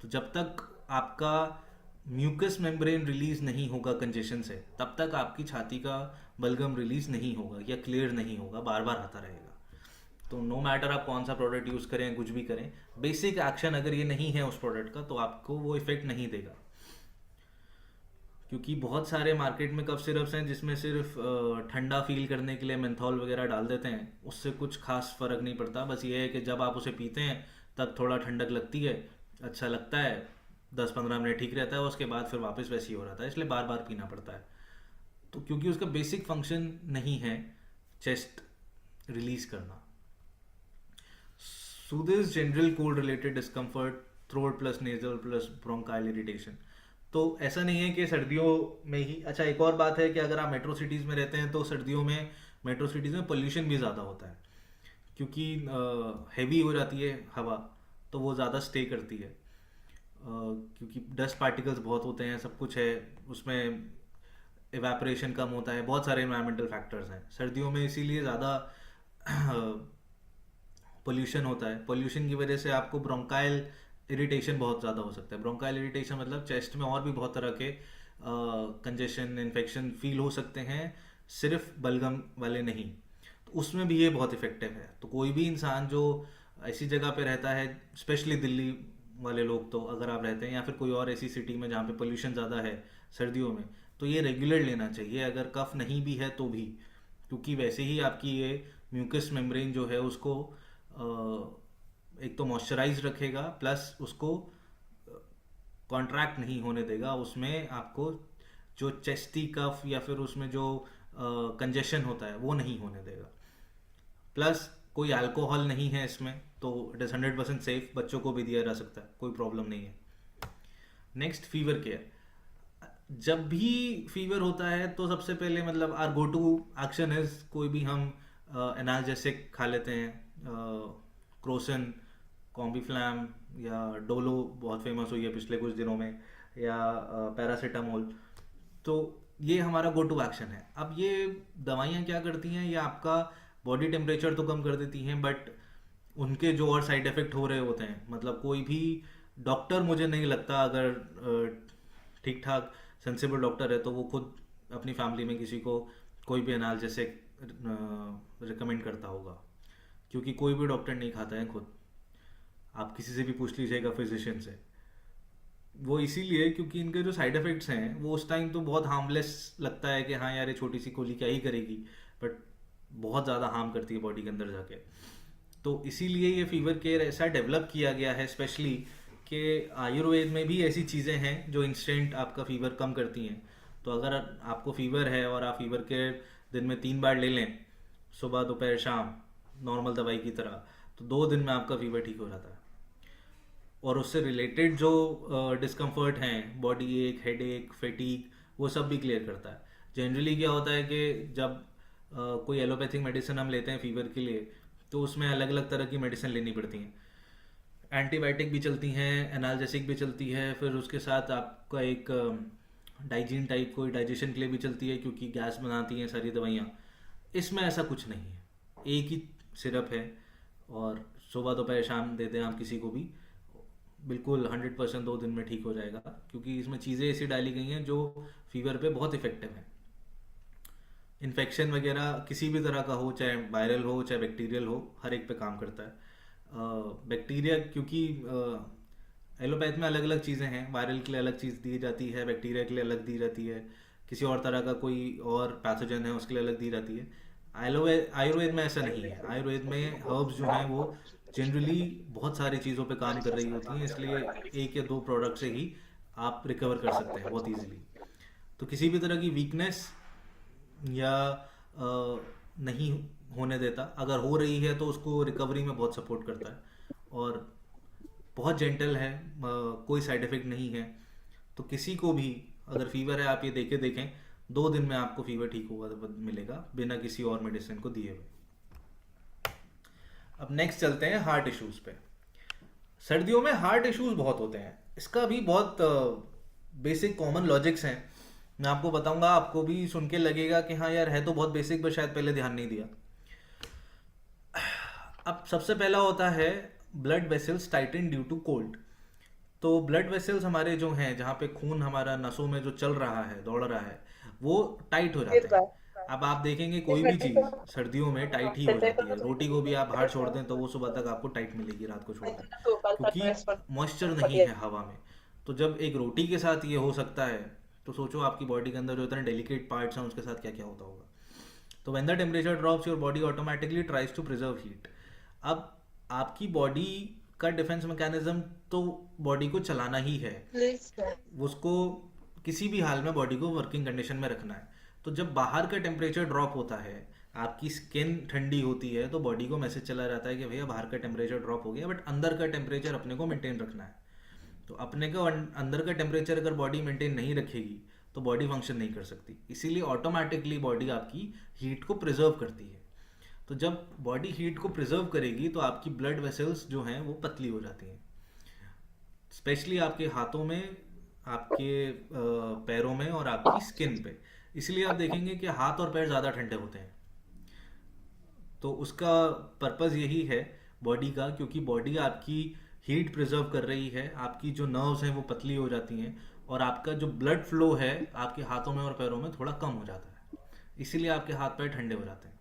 तो जब तक आपका म्यूकस मेम्ब्रेन रिलीज नहीं होगा कंजेशन से, तब तक आपकी छाती का बलगम रिलीज नहीं होगा या क्लियर नहीं होगा, बार बार आता रहेगा। तो नो मैटर आप कौन सा प्रोडक्ट यूज़ करें, कुछ भी करें, बेसिक एक्शन अगर ये नहीं है उस प्रोडक्ट का तो आपको वो इफेक्ट नहीं देगा। क्योंकि बहुत सारे मार्केट में कफ सिरप्स हैं जिसमें सिर्फ ठंडा फील करने के लिए मेंथॉल वगैरह डाल देते हैं, उससे कुछ खास फर्क नहीं पड़ता। बस ये है कि जब आप उसे पीते हैं तब थोड़ा ठंडक लगती है, अच्छा लगता है, 10-15 मिनट ठीक रहता है, उसके बाद फिर वापस वैसे ही हो रहा है, इसलिए बार बार पीना पड़ता है। तो क्योंकि उसका बेसिक फंक्शन नहीं है चेस्ट रिलीज करना। soothes general cold related discomfort, throat plus nasal plus bronchial irritation. तो ऐसा नहीं है कि सर्दियों में ही। अच्छा, एक और बात है कि अगर आप मेट्रो सिटीज़ में रहते हैं तो सर्दियों में मेट्रो सिटीज़ में पोल्यूशन भी ज़्यादा होता है, क्योंकि हैवी हो जाती है हवा, तो वो ज़्यादा स्टे करती है। क्योंकि डस्ट पार्टिकल्स बहुत होते हैं, सब कुछ है उसमें, एवेपोरेशन कम होता है, बहुत सारे एनवायरमेंटल फैक्टर्स हैं सर्दियों में, इसीलिए ज़्यादा पोल्यूशन होता है। पोल्यूशन की वजह से आपको ब्रोंकाइल इरिटेशन बहुत ज़्यादा हो सकता है। ब्रोंकाइल इरिटेशन मतलब चेस्ट में और भी बहुत तरह के कंजेशन, इन्फेक्शन फील हो सकते हैं, सिर्फ बलगम वाले नहीं। तो उसमें भी ये बहुत इफेक्टिव है। तो कोई भी इंसान जो ऐसी जगह पे रहता है, स्पेशली दिल्ली वाले लोग, तो अगर आप रहते हैं या फिर कोई और ऐसी सिटी में जहाँ पे पोल्यूशन ज़्यादा है सर्दियों में, तो ये रेगुलर लेना चाहिए अगर कफ नहीं भी है तो भी, क्योंकि वैसे ही आपकी ये म्यूकस मेम्ब्रेन जो है उसको एक तो मॉइस्चराइज रखेगा, प्लस उसको कॉन्ट्रैक्ट नहीं होने देगा। उसमें आपको जो चेस्टी कफ या फिर उसमें जो कंजेशन होता है वो नहीं होने देगा। प्लस कोई अल्कोहल नहीं है इसमें, तो इट इज़ 100% सेफ, बच्चों को भी दिया जा सकता है, कोई प्रॉब्लम नहीं है। Next, fever care. जब भी फीवर होता है तो सबसे पहले मतलब our go to action is, कोई भी हम एनाल्जेसिक खा लेते हैं, क्रोसिन, कॉम्बीफ्लैम या डोलो बहुत फेमस हुई है पिछले कुछ दिनों में, या पैरासीटामोल। तो ये हमारा गो टू एक्शन है। अब ये दवाइयाँ क्या करती हैं, ये आपका बॉडी टेम्परेचर तो कम कर देती हैं, बट उनके जो और साइड इफ़ेक्ट हो रहे होते हैं, मतलब कोई भी डॉक्टर, मुझे नहीं लगता अगर ठीक ठाक सेंसिबल डॉक्टर है तो वो खुद अपनी फैमिली में किसी को कोई भी एनाल्जेसिक रिकमेंड करता होगा, क्योंकि कोई भी डॉक्टर नहीं खाता है खुद। आप किसी से भी पूछ लीजिएगा, फिजिशियन से। वो इसीलिए क्योंकि इनके जो साइड इफ़ेक्ट्स हैं वो उस टाइम तो बहुत हार्मलेस लगता है कि हाँ यार ये छोटी सी गोली क्या ही करेगी, बट बहुत ज़्यादा हार्म करती है बॉडी के अंदर जाके। तो इसीलिए ये फीवर केयर ऐसा डेवलप किया गया है स्पेशली, कि आयुर्वेद में भी ऐसी चीज़ें हैं जो इंस्टेंट आपका फीवर कम करती हैं। तो अगर आपको फीवर है और आप फीवर केयर दिन में 3 बार ले लें, सुबह दोपहर शाम, नॉर्मल दवाई की तरह, तो 2 दिन में आपका फीवर ठीक हो जाता है। और उससे रिलेटेड जो डिस्कम्फर्ट हैं, बॉडी एक, हेड एक, फेटीक, वो सब भी क्लियर करता है। जनरली क्या होता है कि जब कोई एलोपैथिक मेडिसिन हम लेते हैं फीवर के लिए, तो उसमें अलग अलग तरह की मेडिसिन लेनी पड़ती हैं। एंटीबायोटिक भी चलती हैं, एनाल्जेसिक भी चलती है, फिर उसके साथ आपका एक डाइजीन टाइप कोई डाइजेशन के लिए भी चलती है क्योंकि गैस बनाती हैं सारी दवाइयाँ। इसमें ऐसा कुछ नहीं है, एक ही सिरप है और सुबह दोपहर शाम देते हैं आप किसी को भी, बिल्कुल 100% 2 दिन में ठीक हो जाएगा, क्योंकि इसमें चीज़ें ऐसी डाली गई हैं जो फीवर पे बहुत इफेक्टिव हैं। इन्फेक्शन वगैरह किसी भी तरह का हो, चाहे वायरल हो चाहे बैक्टीरियल हो, हर एक पे काम करता है। बैक्टीरिया क्योंकि एलोपैथ में अलग अलग चीज़ें हैं, वायरल के लिए अलग चीज़ दी जाती है, बैक्टीरिया के लिए अलग दी जाती है, किसी और तरह का कोई और पैथोजन है उसके लिए अलग दी जाती है। आयुर्वेद में ऐसा नहीं है। आयुर्वेद में हर्ब्स जो हैं वो जनरली बहुत सारी चीज़ों पे काम कर रही होती हैं, इसलिए एक या दो प्रोडक्ट से ही आप रिकवर कर सकते हैं बहुत इजीली। तो किसी भी तरह की वीकनेस या नहीं होने देता, अगर हो रही है तो उसको रिकवरी में बहुत सपोर्ट करता है और बहुत जेंटल है, कोई साइड इफेक्ट नहीं है। तो किसी को भी अगर फीवर है, आप ये देखें 2 दिन में आपको फीवर ठीक हुआ मिलेगा बिना किसी और मेडिसिन को दिए हुए। अब नेक्स्ट चलते हैं हार्ट इश्यूज पे। सर्दियों में हार्ट इश्यूज बहुत होते हैं, इसका भी बहुत बेसिक कॉमन लॉजिक्स हैं। मैं आपको बताऊंगा, आपको भी सुन के लगेगा कि हाँ यार है तो बहुत बेसिक, पर शायद पहले ध्यान नहीं दिया। अब सबसे पहला होता है blood vessels tighten due to cold. तो ब्लड वेसल्स हमारे जो हैं, जहाँ पे खून हमारा नसों में जो चल रहा है, दौड़ रहा है, वो टाइट हो जाते हैं। अब आप देखेंगे कोई भी चीज़ सर्दियों में टाइट ही हो जाती है। रोटी को भी आप बाहर छोड़ दें तो वो सुबह तक आपको टाइट मिलेगी, रात को छोड़ दें, क्योंकि मॉइस्चर नहीं है हवा में। तो जब एक रोटी के साथ ये हो सकता है, तो सोचो आपकी बॉडी के अंदर जो इतने डेलिकेट पार्ट्स हैं उसके साथ क्या क्या होता होगा। तो when the temperature drops your body automatically tries to preserve heat. अब आपकी बॉडी का डिफेंस मैकेनिज्म तो बॉडी को चलाना ही है, उसको किसी भी हाल में बॉडी को वर्किंग कंडीशन में रखना है। तो जब बाहर का टेम्परेचर ड्रॉप होता है, आपकी स्किन ठंडी होती है, तो बॉडी को मैसेज चला जाता है कि भैया बाहर का टेम्परेचर ड्रॉप हो गया, बट अंदर का टेम्परेचर अपने को मेंटेन रखना है। तो अपने को अंदर का टेम्परेचर अगर बॉडी मेंटेन नहीं रखेगी तो बॉडी फंक्शन नहीं कर सकती, इसीलिए ऑटोमेटिकली बॉडी आपकी हीट को प्रिजर्व करती है। तो जब बॉडी हीट को प्रिजर्व करेगी तो आपकी ब्लड वेसल्स जो हैं वो पतली हो जाती हैं, स्पेशली आपके हाथों में, आपके पैरों में और आपकी स्किन पे। इसलिए आप देखेंगे कि हाथ और पैर ज़्यादा ठंडे होते हैं। तो उसका पर्पज़ यही है बॉडी का, क्योंकि बॉडी आपकी हीट प्रिजर्व कर रही है, आपकी जो नर्व्स हैं वो पतली हो जाती हैं और आपका जो ब्लड फ्लो है आपके हाथों में और पैरों में थोड़ा कम हो जाता है, इसीलिए आपके हाथ पैर ठंडे हो जाते हैं।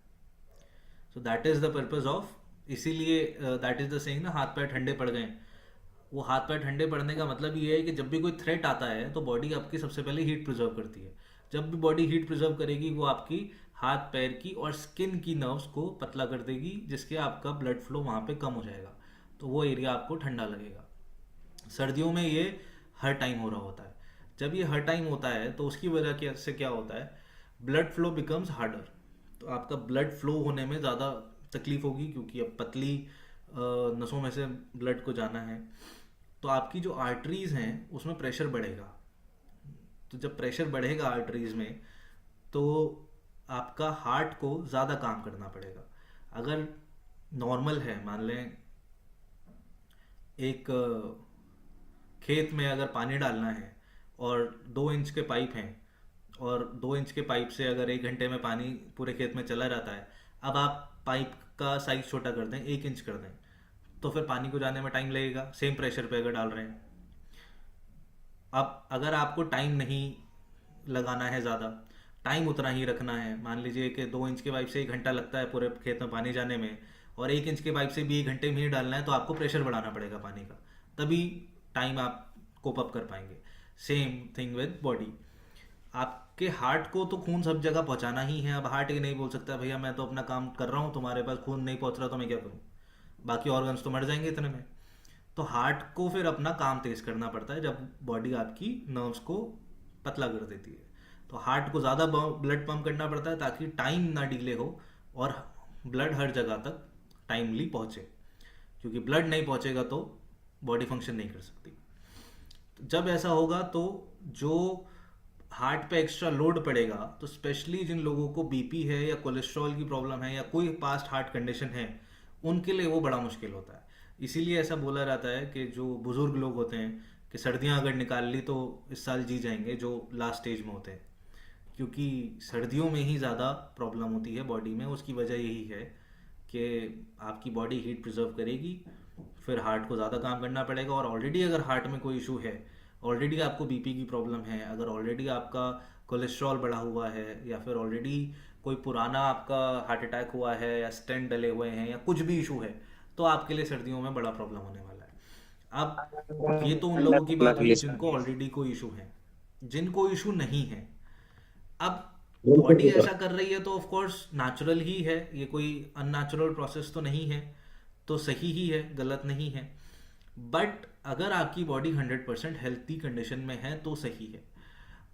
So that is the purpose of, इसीलिए दैट इज़ द सेइंग ना, हाथ पैर ठंडे पड़ गए। वो हाथ पैर ठंडे पड़ने का मतलब ये है कि जब भी कोई थ्रेट आता है तो बॉडी आपकी सबसे पहले हीट प्रिजर्व करती है। जब भी बॉडी हीट प्रिजर्व करेगी वो आपकी हाथ पैर की और स्किन की नर्व्स को पतला कर देगी, जिसके आपका ब्लड फ्लो वहाँ पे कम हो जाएगा, तो वो एरिया आपको ठंडा लगेगा। सर्दियों में ये हर टाइम हो रहा होता है। जब ये हर टाइम होता है तो उसकी वजह से क्या होता है, ब्लड फ्लो बिकम्स हार्डर। तो आपका ब्लड फ्लो होने में ज़्यादा तकलीफ होगी, क्योंकि अब पतली नसों में से ब्लड को जाना है, तो आपकी जो आर्टरीज हैं उसमें प्रेशर बढ़ेगा। तो जब प्रेशर बढ़ेगा आर्टरीज में, तो आपका हार्ट को ज़्यादा काम करना पड़ेगा। अगर नॉर्मल है, मान लें एक खेत में अगर पानी डालना है और 2 इंच के पाइप हैं, और 2 इंच के पाइप से अगर 1 घंटे में पानी पूरे खेत में चला जाता है, अब आप पाइप का साइज छोटा कर दें, 1 इंच कर दें, तो फिर पानी को जाने में टाइम लगेगा, सेम प्रेशर पे अगर डाल रहे हैं। अब अगर आपको टाइम नहीं लगाना है ज़्यादा, टाइम उतना ही रखना है, मान लीजिए कि 2 इंच के पाइप से 1 घंटा लगता है पूरे खेत में पानी जाने में, और 1 इंच के पाइप से भी 1 घंटे में ही डालना है, तो आपको प्रेशर बढ़ाना पड़ेगा पानी का, तभी टाइम आप कोप अप कर पाएंगे। Same thing with body. आपके हार्ट को तो खून सब जगह पहुंचाना ही है। अब हार्ट ये नहीं बोल सकता भैया मैं तो अपना काम कर रहा हूँ, तुम्हारे पास खून नहीं पहुंच रहा तो मैं क्या करूँ, बाकी ऑर्गन्स तो मर जाएंगे इतने में। तो हार्ट को फिर अपना काम तेज करना पड़ता है जब बॉडी आपकी नर्व्स को पतला कर देती है। तो हार्ट को ज़्यादा ब्लड पंप करना पड़ता है ताकि टाइम ना डिले हो और ब्लड हर जगह तक टाइमली पहुँचे, क्योंकि ब्लड नहीं पहुँचेगा तो बॉडी फंक्शन नहीं कर सकती। तो जब ऐसा होगा तो जो हार्ट पे एक्स्ट्रा लोड पड़ेगा, तो स्पेशली जिन लोगों को बीपी है या कोलेस्ट्रॉल की प्रॉब्लम है या कोई पास्ट हार्ट कंडीशन है, उनके लिए वो बड़ा मुश्किल होता है। इसीलिए ऐसा बोला जाता है कि जो बुज़ुर्ग लोग होते हैं कि सर्दियां अगर निकाल ली तो इस साल जी जाएंगे, जो लास्ट स्टेज में होते हैं, क्योंकि सर्दियों में ही ज़्यादा प्रॉब्लम होती है बॉडी में। उसकी वजह यही है कि आपकी बॉडी हीट प्रिजर्व करेगी, फिर हार्ट को ज़्यादा काम करना पड़ेगा। और ऑलरेडी अगर हार्ट में कोई इशू है, ऑलरेडी आपको बीपी की प्रॉब्लम है, अगर ऑलरेडी आपका कोलेस्ट्रॉल बढ़ा हुआ है, या फिर ऑलरेडी कोई पुराना आपका हार्ट अटैक हुआ है या स्टेंट डले हुए हैं या कुछ भी इशू है, तो आपके लिए सर्दियों में बड़ा प्रॉब्लम होने वाला है। अब ये तो उन लोगों की बात हुई जिनको ऑलरेडी कोई इशू है। जिनको इशू नहीं है, अब बॉडी ऐसा कर रही है तो ऑफ कोर्स नेचुरल ही है, ये कोई अननेचुरल प्रोसेस तो नहीं है, तो सही ही है, गलत नहीं है। बट अगर आपकी बॉडी 100% हेल्थी कंडीशन में है तो सही है।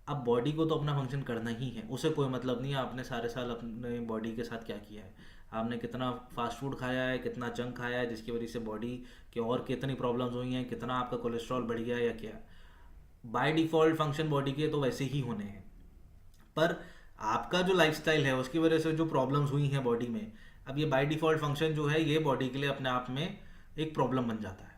अब बॉडी को तो अपना फंक्शन करना ही है, उसे कोई मतलब नहीं है आपने सारे साल अपने बॉडी के साथ क्या किया है, आपने कितना फास्ट फूड खाया है, कितना जंक खाया है जिसकी वजह से बॉडी के और कितनी प्रॉब्लम्स हुई हैं, कितना आपका कोलेस्ट्रॉल बढ़ गया है या क्या। बाय डिफ़ॉल्ट फंक्शन बॉडी के तो वैसे ही होने हैं, पर आपका जो लाइफस्टाइल है उसकी वजह से जो प्रॉब्लम्स हुई हैं बॉडी में, अब ये बाय डिफ़ॉल्ट फंक्शन जो है ये बॉडी के लिए अपने आप में एक प्रॉब्लम बन जाता है।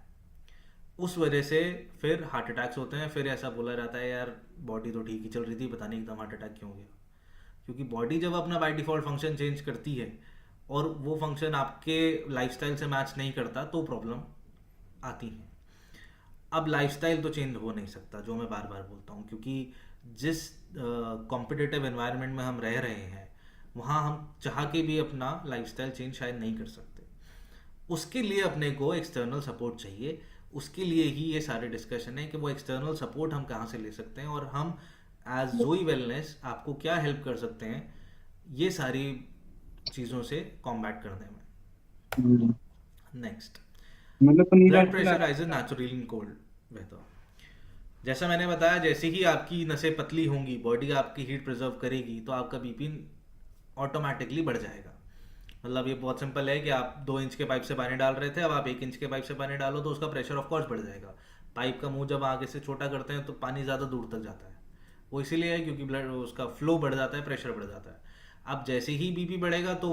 उस वजह से फिर हार्ट अटैक्स होते हैं। फिर ऐसा बोला जाता है यार बॉडी तो ठीक ही चल रही थी, पता नहीं एकदम हार्ट अटैक क्यों हो गया। क्योंकि बॉडी जब अपना बाय डिफ़ॉल्ट फंक्शन चेंज करती है और वो फंक्शन आपके लाइफस्टाइल से मैच नहीं करता तो प्रॉब्लम आती है। अब लाइफस्टाइल तो चेंज हो नहीं सकता, जो मैं बार बार बोलता हूँ, क्योंकि जिस कॉम्पिटिटिव एनवायरनमेंट में हम रह रहे हैं वहाँ हम चाह के भी अपना लाइफस्टाइल चेंज शायद नहीं कर सकते। उसके लिए अपने को एक्सटर्नल सपोर्ट चाहिए। उसके लिए ही ये सारे डिस्कशन है कि वो एक्सटर्नल सपोर्ट हम कहाँ से ले सकते हैं और हम एज जोई वेलनेस आपको क्या हेल्प कर सकते हैं ये सारी चीज़ों से कॉम्बैट करने में। नेक्स्ट, मतलब पनीर ब्लड आजकल pressure rises naturally in cold weather. जैसा मैंने बताया, जैसे ही आपकी नसें पतली होंगी, बॉडी आपकी हीट प्रिजर्व करेगी, तो आपका बीपी ऑटोमेटिकली बढ़ जाएगा। मतलब ये बहुत सिंपल है कि आप 2 इंच के पाइप से पानी डाल रहे थे, अब आप 1 इंच के पाइप से पानी डालो तो उसका प्रेशर ऑफ कोर्स बढ़ जाएगा। पाइप का मुंह जब आगे से छोटा करते हैं तो पानी ज़्यादा दूर तक जाता है, वो इसीलिए है क्योंकि ब्लड उसका फ्लो बढ़ जाता है, प्रेशर बढ़ जाता है। अब जैसे ही बीपी बढ़ेगा तो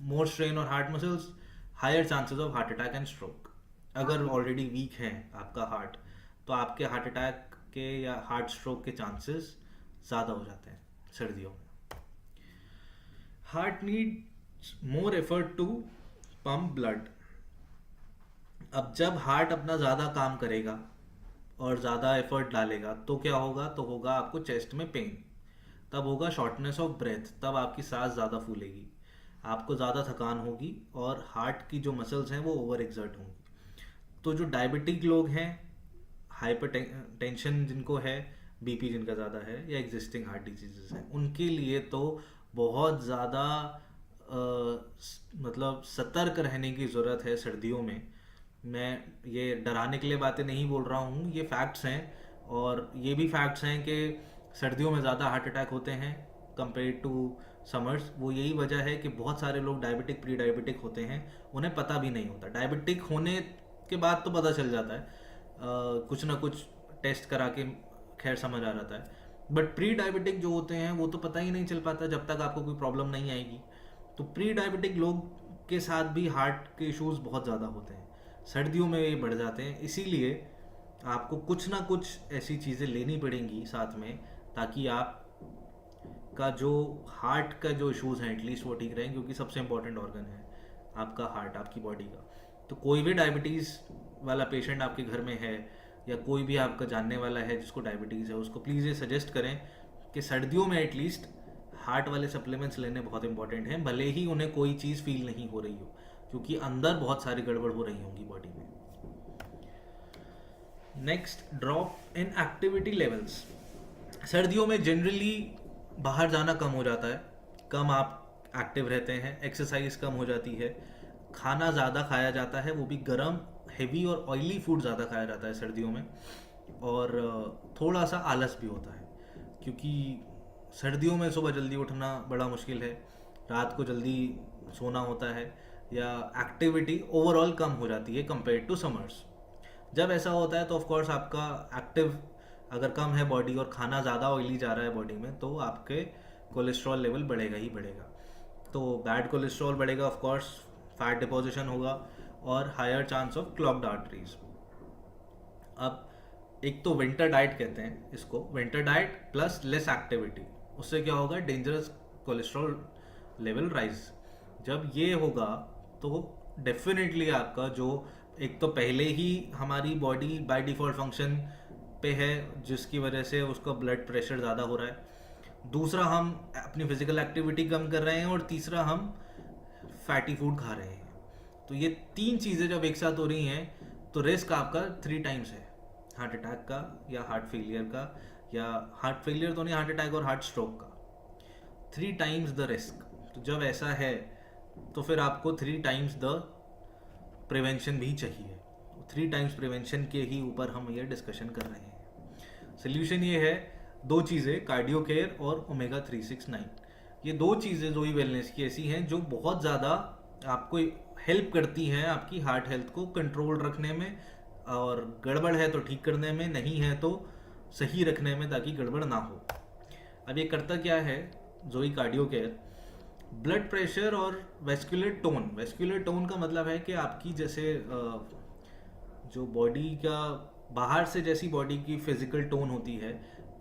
मोर स्ट्रेन और heart muscles, higher chances of heart attack and stroke. अगर ऑलरेडी वीक है आपका हार्ट तो आपके हार्ट अटैक के या हार्ट स्ट्रोक के चांसेस ज़्यादा हो जाते हैं सर्दियों में। Heart needs more effort to pump blood. अब जब हार्ट अपना ज़्यादा काम करेगा और ज़्यादा एफर्ट डालेगा तो क्या होगा, तो होगा आपको चेस्ट में पेन, तब होगा शॉर्टनेस ऑफ ब्रेथ, तब आपकी सांस ज़्यादा फूलेगी, आपको ज़्यादा थकान होगी और हार्ट की जो मसल्स हैं वो ओवर एक्सर्ट होंगी। तो जो डायबिटिक लोग हैं, हाइपर टेंशन जिनको है, बीपी जिनका ज़्यादा है या एग्जिस्टिंग हार्ट डिजीजेस हैं, उनके लिए तो बहुत ज़्यादा मतलब सतर्क रहने की ज़रूरत है सर्दियों में। मैं ये डराने के लिए बातें नहीं बोल रहा हूँ, ये फैक्ट्स हैं। और ये भी फैक्ट्स हैं कि सर्दियों में ज़्यादा हार्ट अटैक होते हैं कंपेयर टू समर्स। वो यही वजह है कि बहुत सारे लोग डायबिटिक प्री डायबिटिक होते हैं, उन्हें पता भी नहीं होता। डायबिटिक होने के बाद तो पता चल जाता है, कुछ ना कुछ टेस्ट करा के खैर समझ आ जाता है। बट प्री डायबिटिक जो होते हैं वो तो पता ही नहीं चल पाता जब तक आपको कोई प्रॉब्लम नहीं आएगी। तो प्री डायबिटिक लोग के साथ भी हार्ट के इश्यूज बहुत ज़्यादा होते हैं, सर्दियों में ये बढ़ जाते हैं। इसीलिए आपको कुछ ना कुछ ऐसी चीज़ें लेनी पड़ेंगी साथ में, ताकि आप का जो हार्ट का जो इश्यूज़ हैं एटलीस्ट वो ठीक रहें, क्योंकि सबसे इंपॉर्टेंट ऑर्गन है आपका हार्ट, आपकी बॉडी का। तो कोई भी डायबिटीज़ वाला पेशेंट आपके घर में है या कोई भी आपका जानने वाला है जिसको डायबिटीज़ है, उसको प्लीज़ ये सजेस्ट करें कि सर्दियों में एटलीस्ट हार्ट वाले सप्लीमेंट्स लेने बहुत इंपॉर्टेंट हैं, भले ही उन्हें कोई चीज़ फील नहीं हो रही हो, क्योंकि अंदर बहुत सारी गड़बड़ हो रही होंगी बॉडी में। Next, drop in activity levels. सर्दियों में जनरली बाहर जाना कम हो जाता है, कम आप एक्टिव रहते हैं, एक्सरसाइज कम हो जाती है, खाना ज़्यादा खाया जाता है, वो भी गर्म, हेवी और ऑयली फूड ज़्यादा खाया जाता है सर्दियों में। और थोड़ा सा आलस भी होता है, क्योंकि सर्दियों में सुबह जल्दी उठना बड़ा मुश्किल है, रात को जल्दी सोना होता है, या एक्टिविटी ओवरऑल कम हो जाती है कंपेयर टू समर्स। जब ऐसा होता है तो ऑफ कोर्स आपका एक्टिव अगर कम है बॉडी और खाना ज़्यादा ऑयली जा रहा है बॉडी में, तो आपके कोलेस्ट्रॉल लेवल बढ़ेगा ही बढ़ेगा। तो बैड कोलेस्ट्रॉल बढ़ेगा, ऑफ कोर्स फैट डिपोजिशन होगा, और higher chance of clogged arteries. अब एक तो विंटर डाइट कहते हैं इसको, winter diet plus less activity, उससे क्या होगा, डेंजरस कोलेस्ट्रॉल लेवल राइज। जब ये होगा तो डेफिनेटली आपका जो, एक तो पहले ही हमारी बॉडी बाय डिफॉल्ट फंक्शन पे है जिसकी वजह से उसका ब्लड प्रेशर ज़्यादा हो रहा है, दूसरा हम अपनी फिजिकल एक्टिविटी कम कर रहे हैं, और तीसरा हम फैटी फूड खा रहे हैं। तो ये तीन चीज़ें जब एक साथ हो रही हैं तो रिस्क आपका 3 टाइम्स है, हार्ट अटैक का या हार्ट फेलियर का, या हार्ट फेलियर तो नहीं, हार्ट अटैक और हार्ट स्ट्रोक का, 3 टाइम्स द रिस्क। तो जब ऐसा है तो फिर आपको 3 टाइम्स द प्रिवेंशन भी चाहिए। 3 टाइम्स प्रिवेंशन के ही ऊपर हम ये डिस्कशन कर रहे हैं। सोल्यूशन ये है, दो चीज़ें, कार्डियो केयर और ओमेगा 369। ये दो चीज़ें जोई वेलनेस की ऐसी हैं जो बहुत ज़्यादा आपको हेल्प करती हैं आपकी हार्ट हेल्थ को कंट्रोल रखने में, और गड़बड़ है तो ठीक करने में, नहीं है तो सही रखने में, ताकि गड़बड़ ना हो। अब ये करता क्या है जोई कार्डियो केयर, ब्लड प्रेशर और वेस्कुलर टोन। वेस्कुलर टोन का मतलब है कि आपकी जैसे जो बॉडी का बाहर से जैसी बॉडी की फिजिकल टोन होती है,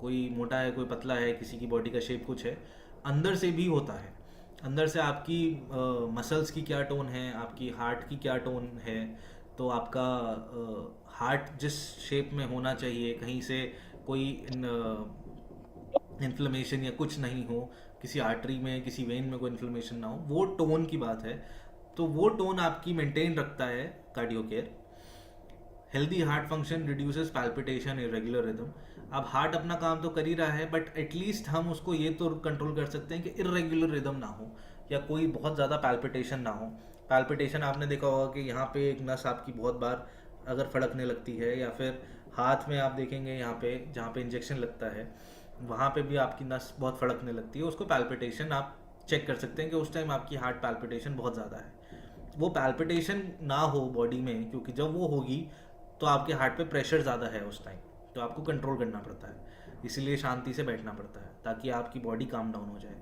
कोई मोटा है कोई पतला है, किसी की बॉडी का शेप कुछ है, अंदर से भी होता है। अंदर से आपकी मसल्स की क्या टोन है, आपकी हार्ट की क्या टोन है, तो आपका हार्ट जिस शेप में होना चाहिए, कहीं से कोई इन्फ्लेमेशन या कुछ नहीं हो, किसी आर्टरी में किसी वेन में कोई इन्फ्लेमेशन ना हो, वो टोन की बात है। तो वो टोन आपकी मेंटेन रखता है cardio care. Healthy heart function reduces palpitation, irregular rhythm. अब हार्ट अपना काम तो कर ही रहा है, बट एटलीस्ट हम उसको ये तो कंट्रोल कर सकते हैं कि इरेगुलर रिदम ना हो, या कोई बहुत ज़्यादा पैल्पिटेशन ना हो। पैल्पिटेशन आपने देखा होगा कि यहाँ पे एक नस आपकी बहुत बार अगर फड़कने लगती है, या फिर हाथ में आप देखेंगे यहाँ पे जहाँ पे इंजेक्शन लगता है वहाँ पे भी आपकी नस बहुत फड़कने लगती है, उसको पैल्पिटेशन आप चेक कर सकते हैं कि उस टाइम आपकी हार्ट पैल्पिटेशन बहुत ज़्यादा है। वो पैल्पिटेशन ना हो बॉडी में, क्योंकि जब वो होगी तो आपके हार्ट पे प्रेशर ज़्यादा है उस टाइम, तो आपको कंट्रोल करना पड़ता है, इसीलिए शांति से बैठना पड़ता है ताकि आपकी बॉडी काम डाउन हो जाए।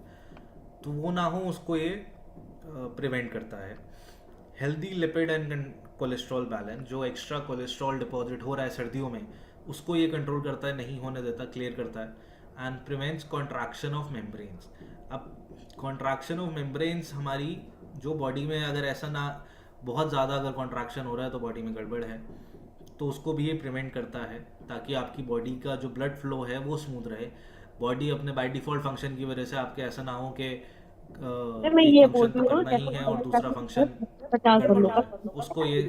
तो वो ना हो, उसको ये प्रिवेंट करता है। Healthy lipid and cholesterol balance, जो एक्स्ट्रा कोलेस्ट्रॉल डिपॉजिट हो रहा है सर्दियों में, उसको ये कंट्रोल करता है, नहीं होने देता, क्लियर करता है। And prevents contraction of membranes. अब कॉन्ट्रैक्शन ऑफ मेम्ब्रेन्स हमारी जो बॉडी में, अगर ऐसा ना बहुत ज़्यादा अगर कॉन्ट्रैक्शन हो रहा है तो बॉडी में गड़बड़ है, तो उसको भी ये प्रिवेंट करता है, ताकि आपकी बॉडी का जो ब्लड फ्लो है वो स्मूथ रहे। बॉडी अपने बाय डिफ़ॉल्ट फंक्शन की वजह से आपके ऐसा ना हो कि मैं एक ये बोल फंक्शन तो रही हूँ करना ही है और दूसरा फंक्शन 50 गड़बड़ हो लोग जाए, उसको ये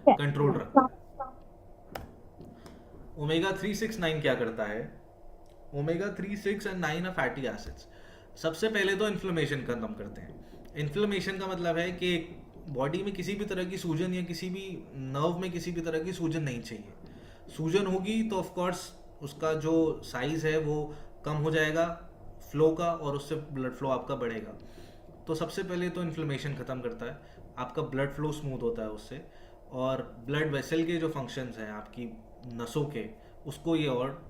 कंट्रोल रखता है। ओमेगा 369 क्या करता है? Omega 3, 6 and 9 fatty acids. सबसे पहले तो इन्फ्लेमेशन खत्म करते हैं। इन्फ्लेमेशन का मतलब है कि बॉडी में किसी भी तरह की सूजन या किसी भी नर्व में किसी भी तरह की सूजन नहीं चाहिए। सूजन होगी तो ऑफ कोर्स उसका जो साइज है वो कम हो जाएगा फ्लो का, और उससे ब्लड फ्लो आपका बढ़ेगा। तो सबसे पहले तो इन्फ्लेमेशन ख़त्म करता है, आपका ब्लड फ्लो स्मूथ होता है उससे, और ब्लड वेसल के जो फंक्शंस हैं आपकी नसों के, उसको ये और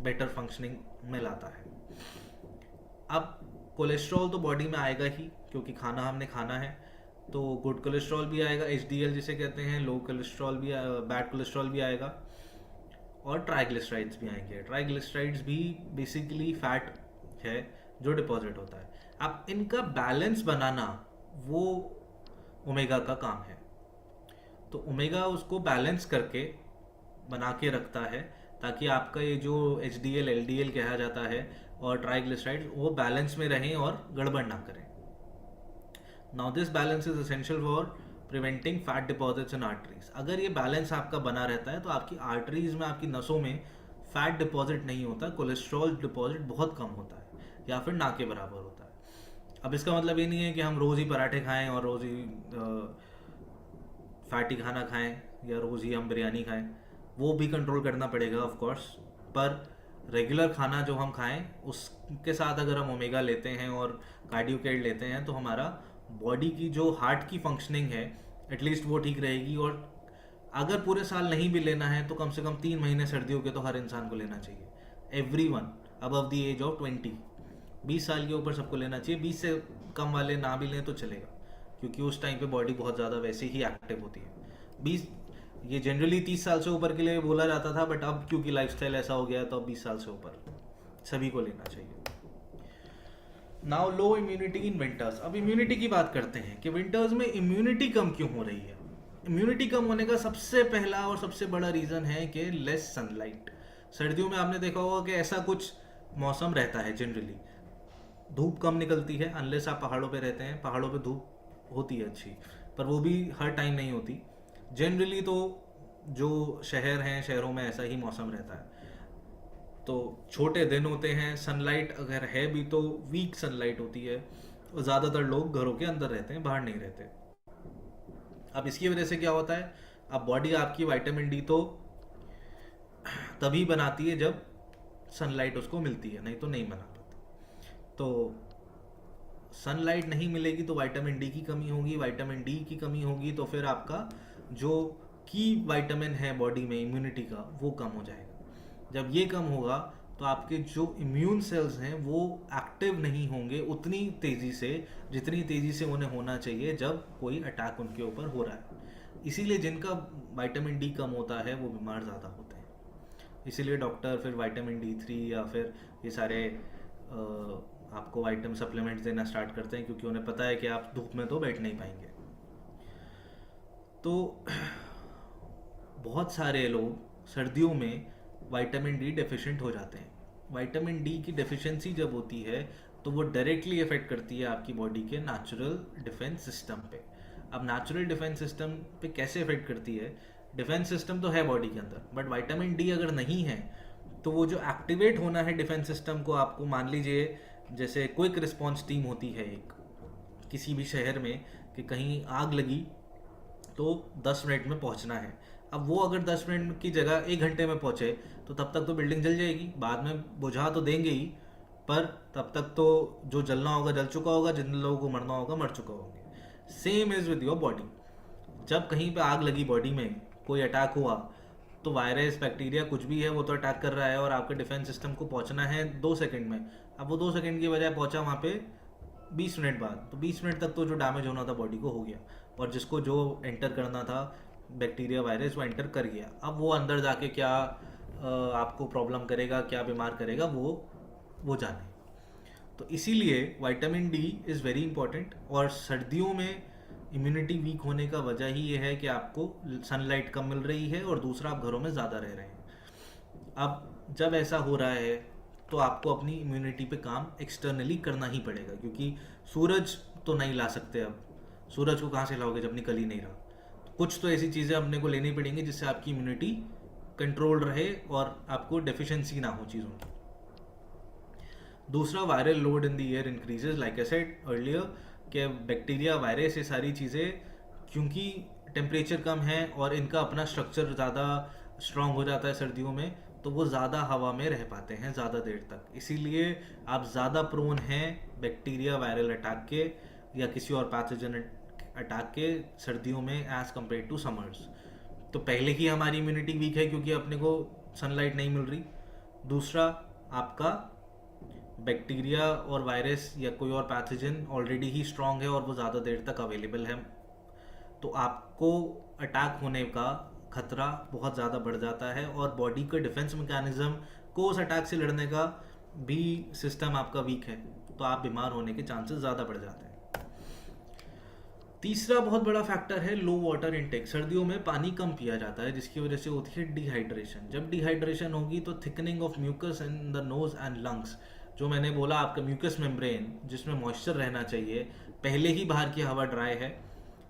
बेटर फंक्शनिंग में लाता है। अब कोलेस्ट्रॉल तो बॉडी में आएगा ही, क्योंकि खाना हमने खाना है, तो गुड कोलेस्ट्रॉल भी आएगा, HDL जिसे कहते हैं, लो कोलेस्ट्रॉल भी, बैड कोलेस्ट्रॉल भी आएगा, और ट्राइग्लिसराइड्स भी आएंगे। ट्राइग्लिसराइड्स भी बेसिकली फैट है जो डिपॉजिट होता है। अब इनका बैलेंस बनाना वो ओमेगा का काम है। तो ओमेगा उसको बैलेंस करके बना के रखता है, ताकि आपका ये जो HDL LDL कहा जाता है और ट्राइग्लिसराइड्स वो बैलेंस में रहें और गड़बड़ ना करें। Now this balance is essential for preventing fat deposits in arteries. अगर ये बैलेंस आपका बना रहता है तो आपकी आर्टरीज में, आपकी नसों में फैट डिपॉजिट नहीं होता, कोलेस्ट्रॉल डिपॉजिट बहुत कम होता है, या फिर ना के बराबर होता है। अब इसका मतलब ये नहीं है कि हम रोज़ ही पराठे खाएं और रोज़ ही फैटी खाना खाएं, या रोज़ ही हम बिरयानी खाएं, वो भी कंट्रोल करना पड़ेगा ऑफ कोर्स। पर रेगुलर खाना जो हम खाएं उसके साथ अगर हम ओमेगा लेते हैं और कार्डियो केयर लेते हैं, तो हमारा बॉडी की जो हार्ट की फंक्शनिंग है एटलीस्ट वो ठीक रहेगी। और अगर पूरे साल नहीं भी लेना है तो कम से कम 3 महीने सर्दियों के तो हर इंसान को लेना चाहिए। Everyone above the age of 20, 20 साल के ऊपर सबको लेना चाहिए। 20 से कम वाले ना भी लें तो चलेगा, क्योंकि उस टाइम पे बॉडी बहुत ज़्यादा वैसे ही एक्टिव होती है। 20, ये जनरली 30 साल से ऊपर के लिए बोला जाता था, बट अब क्योंकि लाइफस्टाइल ऐसा हो गया तो अब 20 साल से ऊपर सभी को लेना चाहिए। Now low immunity in winters. अब इम्यूनिटी की बात करते हैं कि विंटर्स में इम्यूनिटी कम क्यों हो रही है। इम्यूनिटी कम होने का सबसे पहला और सबसे बड़ा रीज़न है कि लेस सनलाइट। सर्दियों में आपने देखा होगा कि ऐसा कुछ मौसम रहता है जनरली, धूप कम निकलती है, अनलेस आप पहाड़ों पे रहते हैं, पहाड़ों पे धूप होती है अच्छी, पर वो भी हर टाइम नहीं होती। जनरली तो जो शहर हैं, शहरों में ऐसा ही मौसम रहता है, तो छोटे दिन होते हैं, सनलाइट अगर है भी तो वीक सनलाइट होती है, और ज़्यादातर लोग घरों के अंदर रहते हैं, बाहर नहीं रहते। अब इसकी वजह से क्या होता है, अब बॉडी आपकी विटामिन डी तो तभी बनाती है जब सनलाइट उसको मिलती है, नहीं तो नहीं बना पाती। तो सनलाइट नहीं मिलेगी तो विटामिन डी की कमी होगी, विटामिन डी की कमी होगी तो फिर आपका जो की विटामिन है बॉडी में इम्यूनिटी का, वो कम हो जाएगा। जब ये कम होगा तो आपके जो इम्यून सेल्स हैं वो एक्टिव नहीं होंगे उतनी तेज़ी से जितनी तेज़ी से उन्हें होना चाहिए जब कोई अटैक उनके ऊपर हो रहा है। इसीलिए जिनका विटामिन डी कम होता है वो बीमार ज़्यादा होते हैं। इसीलिए डॉक्टर फिर विटामिन D3 या फिर ये सारे आपको विटामिन सप्लीमेंट्स देना स्टार्ट करते हैं, क्योंकि उन्हें पता है कि आप धूप में तो बैठ नहीं पाएंगे। तो बहुत सारे लोग सर्दियों में विटामिन डी डेफिशिएंट हो जाते हैं। विटामिन डी की डेफिशिएंसी जब होती है तो वो डायरेक्टली अफेक्ट करती है आपकी बॉडी के नेचुरल डिफेंस सिस्टम पे। अब नेचुरल डिफेंस सिस्टम पे कैसे अफेक्ट करती है, डिफेंस सिस्टम तो है बॉडी के अंदर, बट विटामिन डी अगर नहीं है तो वो जो एक्टिवेट होना है डिफेंस सिस्टम को, आपको मान लीजिए जैसे क्विक रिस्पॉन्स टीम होती है एक किसी भी शहर में, कि कहीं आग लगी तो 10 मिनट में पहुंचना है। अब वो अगर 10 मिनट की जगह 1 घंटे में पहुंचे तो तब तक तो बिल्डिंग जल जाएगी, बाद में बुझा तो देंगे ही, पर तब तक तो जो जलना होगा जल चुका होगा, जिन लोगों को मरना होगा मर चुका होंगे। Same is with your body. जब कहीं पे आग लगी बॉडी में, कोई अटैक हुआ, तो वायरस बैक्टीरिया कुछ भी है वो तो अटैक कर रहा है, और आपके डिफेंस सिस्टम को पहुंचना है 2 सेकंड में। अब वो 2 सेकंड की बजाय पहुंचा वहाँ पे 20 मिनट बाद, तो 20 मिनट तक तो जो डैमेज होना था बॉडी को हो गया, और जिसको जो एंटर करना था बैक्टीरिया वायरस वो एंटर कर गया। अब वो अंदर जाके क्या आपको प्रॉब्लम करेगा, क्या बीमार करेगा, वो जाने। तो इसीलिए vitamin D is very important. और सर्दियों में इम्यूनिटी वीक होने का वजह ही ये है कि आपको सनलाइट कम मिल रही है, और दूसरा आप घरों में ज़्यादा रह रहे हैं। अब जब ऐसा हो रहा है तो आपको अपनी इम्यूनिटी पे काम एक्सटर्नली करना ही पड़ेगा, क्योंकि सूरज तो नहीं ला सकते। अब सूरज को कहाँ से लाओगे जब निकल ही नहीं रहा। तो कुछ तो ऐसी चीज़ें अपने को लेनी पड़ेंगी जिससे आपकी इम्यूनिटी कंट्रोल रहे और आपको डेफिशिएंसी ना हो चीज़ों की। दूसरा, viral load in the air increases, like I said earlier, कि बैक्टीरिया वायरस ये सारी चीज़ें क्योंकि टेम्परेचर कम है और इनका अपना स्ट्रक्चर ज़्यादा स्ट्रॉन्ग हो जाता है सर्दियों में, तो वो ज़्यादा हवा में रह पाते हैं ज़्यादा देर तक। इसीलिए आप ज़्यादा प्रोन हैं बैक्टीरिया वायरल अटैक के या किसी और पैथोजन अटैक के सर्दियों में एज़ कम्पेयर टू समर्स। तो पहले ही हमारी इम्यूनिटी वीक है क्योंकि अपने को सनलाइट नहीं मिल रही। दूसरा, आपका बैक्टीरिया और वायरस या कोई और पैथोजन ऑलरेडी ही स्ट्रांग है और वो ज़्यादा देर तक अवेलेबल है, तो आपको अटैक होने का खतरा बहुत ज़्यादा बढ़ जाता है, और बॉडी का डिफेंस मैकेनिज्म को उस अटैक से लड़ने का भी सिस्टम आपका वीक है, तो आप बीमार होने के चांसेस ज़्यादा बढ़ जाते हैं। तीसरा बहुत बड़ा फैक्टर है लो वाटर इनटेक। सर्दियों में पानी कम पिया जाता है जिसकी वजह से होती है डिहाइड्रेशन। जब डिहाइड्रेशन होगी तो thickening of mucus in the nose and lungs, जो मैंने बोला आपका म्यूकस मेम्ब्रेन जिसमें मॉइस्चर रहना चाहिए, पहले ही बाहर की हवा ड्राई है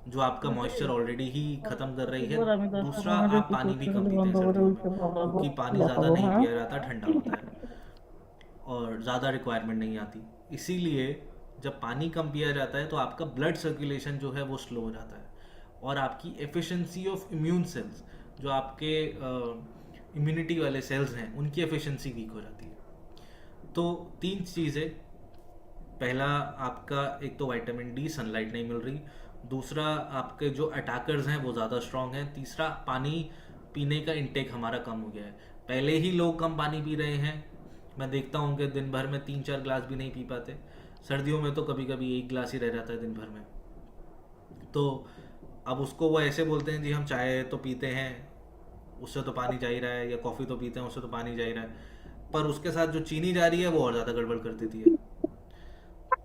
जो आपका मॉइस्चर ऑलरेडी ही ख़त्म कर रही है। दूसरा, आप पानी भी कम पीते हैं सर्दियों में क्योंकि पानी ज़्यादा नहीं पिया जाता, ठंडा होता है और ज़्यादा रिक्वायरमेंट नहीं आती। इसीलिए जब पानी कम पिया जाता है तो आपका ब्लड सर्कुलेशन जो है वो स्लो हो जाता है, और आपकी एफिशिएंसी ऑफ इम्यून सेल्स, जो आपके इम्यूनिटी वाले सेल्स हैं, उनकी एफिशिएंसी वीक हो जाती है। तो 3 चीज़ें, पहला आपका एक तो विटामिन डी, सनलाइट नहीं मिल रही। दूसरा, आपके जो अटैकर्स हैं वो ज़्यादा स्ट्रॉन्ग हैं। तीसरा, पानी पीने का इंटेक हमारा कम हो गया है। पहले ही लोग कम पानी पी रहे हैं, मैं देखता हूँ कि दिन भर में 3-4 ग्लास भी नहीं पी पाते। सर्दियों में तो कभी कभी 1 ग्लास ही रह जाता है दिन भर में। तो अब उसको वो ऐसे बोलते हैं जी हम चाय तो पीते हैं, उससे तो पानी जा ही रहा है, या कॉफ़ी तो पीते हैं उससे तो पानी जा ही रहा है, पर उसके साथ जो चीनी जा रही है वो और ज़्यादा गड़बड़ कर देती है।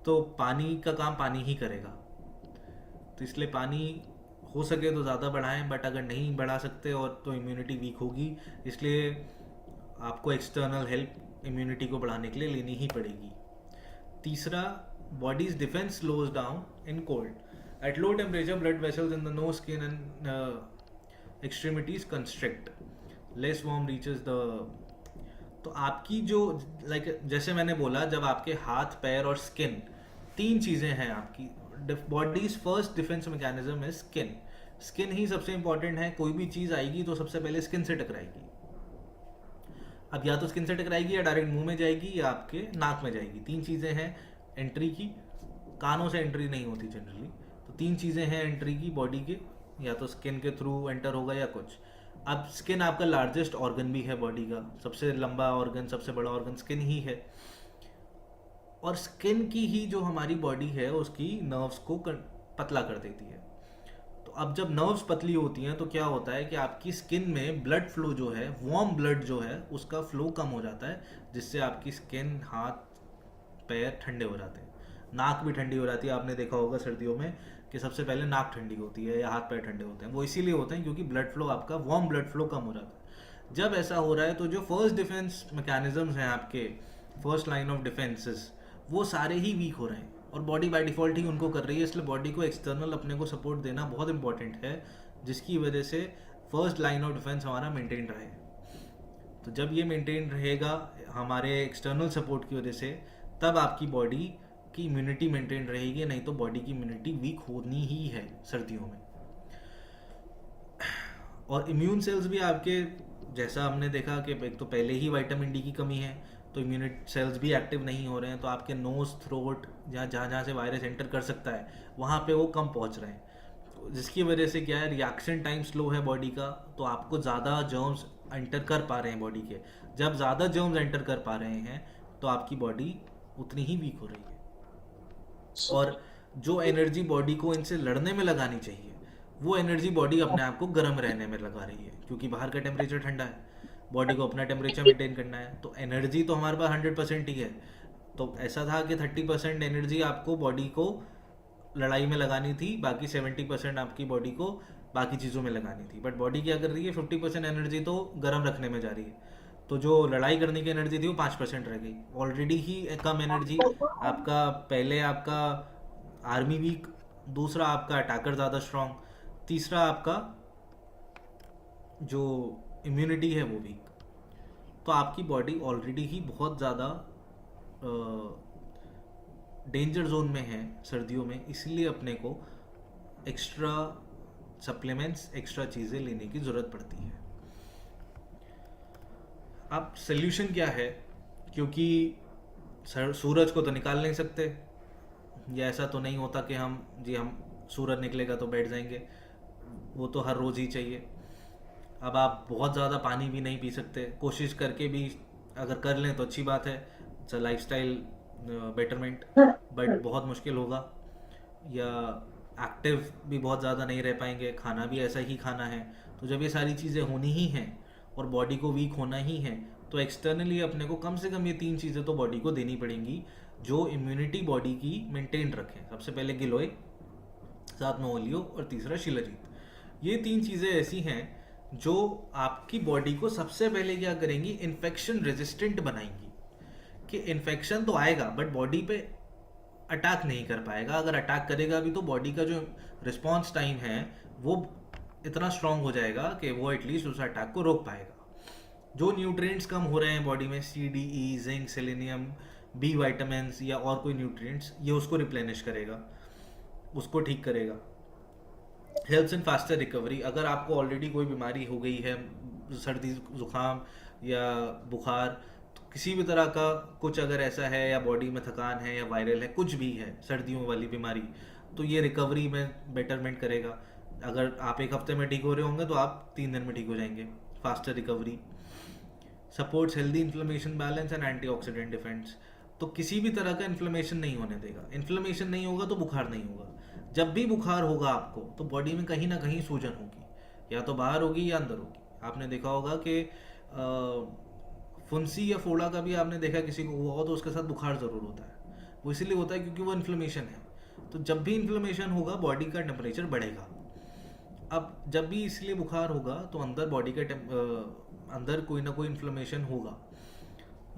तो पानी का काम पानी ही करेगा। तो इसलिए पानी हो सके तो ज़्यादा बढ़ाएं, बट अगर नहीं बढ़ा सकते और तो इम्यूनिटी वीक होगी, इसलिए आपको एक्सटर्नल हेल्प इम्यूनिटी को बढ़ाने के लिए लेनी ही पड़ेगी। तीसरा, bodies defence slows down in cold. At low temperature blood vessels in the knows, skin and extremities constrict, less warm reaches the. तो आपकी जो जैसे मैंने बोला, जब आपके हाथ पैर और स्किन, तीन चीज़ें हैं आपकी, बॉडीज फर्स्ट डिफेंस मैकेनिज्म है स्किन। स्किन ही सबसे इंपॉर्टेंट है। कोई भी चीज़ आएगी तो सबसे पहले स्किन से टकराएगी। अब या तो स्किन से टकराएगी, या डायरेक्ट मुंह में जाएगी, या आपके नाक में जाएगी। तीन चीज़ें हैं एंट्री की। कानों से एंट्री नहीं होती जनरली। तो तीन चीज़ें हैं एंट्री की बॉडी के, या तो स्किन के थ्रू एंटर होगा या कुछ। अब स्किन आपका लार्जेस्ट ऑर्गन भी है बॉडी का, सबसे लंबा ऑर्गन, सबसे बड़ा ऑर्गन स्किन ही है। और स्किन की ही जो हमारी बॉडी है उसकी नर्व्स को पतला कर देती है। तो अब जब नर्व्स पतली होती हैं तो क्या होता है कि आपकी स्किन में ब्लड फ्लो जो है, वार्म ब्लड जो है, उसका फ्लो कम हो जाता है, जिससे आपकी स्किन, हाथ पैर ठंडे हो जाते हैं। नाक भी ठंडी हो जाती है। आपने देखा होगा सर्दियों में कि सबसे पहले नाक ठंडी होती है या हाथ पैर ठंडे होते हैं। वो इसीलिए होते हैं क्योंकि ब्लड फ्लो, आपका वार्म ब्लड फ्लो कम हो जाता है। जब ऐसा हो रहा है तो जो फर्स्ट डिफेंस मैकेनिज्म्स हैं आपके, फर्स्ट लाइन ऑफ डिफेंसेस, वो सारे ही वीक हो रहे हैं, और बॉडी बाय डिफ़ॉल्ट ही उनको कर रही है। इसलिए बॉडी को एक्सटर्नल अपने को सपोर्ट देना बहुत इंपॉर्टेंट है, जिसकी वजह से फर्स्ट लाइन ऑफ डिफेंस हमारा मेंटेन रहे। तो जब ये मेंटेन रहेगा हमारे एक्सटर्नल सपोर्ट की वजह से, तब आपकी बॉडी की इम्यूनिटी मेंटेन रहेगी। नहीं तो बॉडी की इम्यूनिटी वीक होनी ही है सर्दियों में। और इम्यून सेल्स भी आपके, जैसा हमने देखा कि एक तो पहले ही विटामिन डी की कमी है, तो इम्यूनिट सेल्स भी एक्टिव नहीं हो रहे हैं। तो आपके नोज, थ्रोट, जहाँ जहाँ से वायरस एंटर कर सकता है वहाँ पे वो कम पहुँच रहे हैं। तो जिसकी वजह से क्या है, रिएक्शन टाइम स्लो है बॉडी का, तो आपको ज़्यादा जर्म्स एंटर कर पा रहे हैं बॉडी के। जब ज़्यादा जर्म्स एंटर कर पा रहे हैं तो आपकी बॉडी उतनी ही वीक हो रही है। और जो एनर्जी बॉडी को इनसे लड़ने में लगानी चाहिए, वो एनर्जी बॉडी अपने आप को गर्म रहने में लगा रही है, क्योंकि बाहर का टेम्परेचर ठंडा है, बॉडी को अपना टेम्परेचर मेंटेन करना है। तो एनर्जी तो हमारे पास 100% ही है। तो ऐसा था कि 30% एनर्जी आपको बॉडी को लड़ाई में लगानी थी, बाकी 70% आपकी बॉडी को बाकी चीज़ों में लगानी थी। बट बॉडी क्या कर रही है, 50% एनर्जी तो गर्म रखने में जा रही है। तो जो लड़ाई करने की एनर्जी थी वो 5% रह गई। ऑलरेडी ही कम एनर्जी आपका। पहले आपका आर्मी वीक, दूसरा आपका अटैकर ज़्यादा स्ट्रांग, तीसरा आपका जो इम्यूनिटी है वो वीक। तो आपकी बॉडी ऑलरेडी ही बहुत ज़्यादा डेंजर जोन में है सर्दियों में। इसलिए अपने को एक्स्ट्रा सप्लीमेंट्स, एक्स्ट्रा चीज़ें लेने की ज़रूरत पड़ती है। अब सोल्यूशन क्या है, क्योंकि सूरज को तो निकाल नहीं सकते, या ऐसा तो नहीं होता कि हम सूरज निकलेगा तो बैठ जाएंगे, वो तो हर रोज़ ही चाहिए। अब आप बहुत ज़्यादा पानी भी नहीं पी सकते, कोशिश करके भी अगर कर लें तो अच्छी बात है, it's a lifestyle betterment, but बहुत मुश्किल होगा। या एक्टिव भी बहुत ज़्यादा नहीं रह पाएंगे, खाना भी ऐसा ही खाना है। तो जब ये सारी चीज़ें होनी ही हैं और बॉडी को वीक होना ही है, तो एक्सटर्नली अपने को कम से कम ये तीन चीज़ें तो बॉडी को देनी पड़ेंगी जो इम्यूनिटी बॉडी की मेंटेन रखें। सबसे पहले गिलोय, साथ में ओलियो, और तीसरा शिलाजीत। ये तीन चीज़ें ऐसी हैं जो आपकी बॉडी को सबसे पहले क्या करेंगी, इन्फेक्शन रेजिस्टेंट बनाएंगी। कि इन्फेक्शन तो आएगा बट बॉडी पे अटैक नहीं कर पाएगा। अगर अटैक करेगा भी तो बॉडी का जो रिस्पॉन्स टाइम है वो इतना स्ट्रांग हो जाएगा कि वो एटलीस्ट उस अटैक को रोक पाएगा। जो न्यूट्रिएंट्स कम हो रहे हैं बॉडी में, सी, डी, ई, जिंक, सेलेनियम, बी विटामिन या और कोई न्यूट्रिएंट्स, ये उसको रिप्लेनिश करेगा, उसको ठीक करेगा। Helps in faster recovery. अगर आपको ऑलरेडी कोई बीमारी हो गई है, सर्दी, जुकाम या बुखार, तो किसी भी तरह का कुछ अगर ऐसा है, या बॉडी में थकान है या वायरल है, कुछ भी है सर्दियों वाली बीमारी, तो ये रिकवरी में बेटरमेंट करेगा। अगर आप एक हफ्ते में ठीक हो रहे होंगे तो आप 3 दिन में ठीक हो जाएंगे। Faster recovery. Supports healthy inflammation balance and antioxidant defence. तो किसी भी तरह का इन्फ्लेमेशन नहीं होने देगा। इन्फ्लेमेशन नहीं होगा तो बुखार नहीं होगा। जब भी बुखार होगा आपको तो बॉडी में कहीं ना कहीं सूजन होगी, या तो बाहर होगी या अंदर होगी। आपने देखा होगा कि फुंसी या फोड़ा का भी आपने देखा किसी को हुआ हो तो उसके साथ बुखार ज़रूर होता है। वो इसीलिए होता है क्योंकि वो इन्फ्लेमेशन है। तो जब भी इन्फ्लेमेशन होगा बॉडी का टेम्परेचर बढ़ेगा। अब जब भी इसलिए बुखार होगा तो अंदर बॉडी के अंदर कोई ना कोई इन्फ्लेमेशन होगा।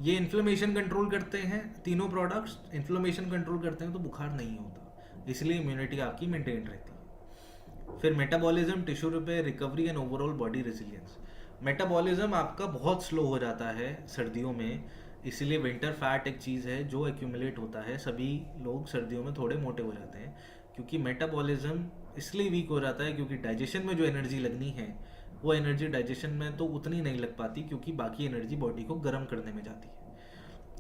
ये इन्फ्लेमेशन कंट्रोल करते हैं, तीनों प्रोडक्ट्स इन्फ्लेमेशन कंट्रोल करते हैं, तो बुखार नहीं होता। इसलिए इम्यूनिटी आपकी मेंटेन रहती है। फिर metabolism, tissue repair, recovery and overall body resilience. Metabolism आपका बहुत स्लो हो जाता है सर्दियों में, इसीलिए विंटर फैट एक चीज़ है जो एक्यूमुलेट होता है। सभी लोग सर्दियों में थोड़े मोटे हो जाते हैं क्योंकि मेटाबॉलिज्म इसलिए वीक हो जाता है क्योंकि डाइजेशन में जो एनर्जी लगनी है वो एनर्जी डाइजेशन में तो उतनी नहीं लग पाती, क्योंकि बाकी एनर्जी बॉडी को गर्म करने में जाती है।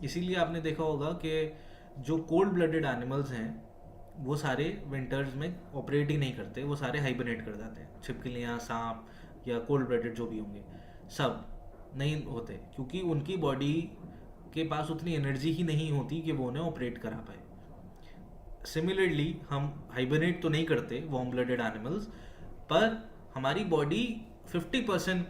इसीलिए आपने देखा होगा कि जो कोल्ड ब्लडेड एनिमल्स हैं वो सारे विंटर्स में ऑपरेट ही नहीं करते, वो सारे हाइबरनेट कर जाते हैं। छिपकलियाँ, सांप या कोल्ड ब्लडेड जो भी होंगे सब नहीं होते, क्योंकि उनकी बॉडी के पास उतनी एनर्जी ही नहीं होती कि वो उन्हें ऑपरेट करा पाए। सिमिलरली हम हाइबरनेट तो नहीं करते वार्म ब्लडेड एनिमल्स, पर हमारी बॉडी 50%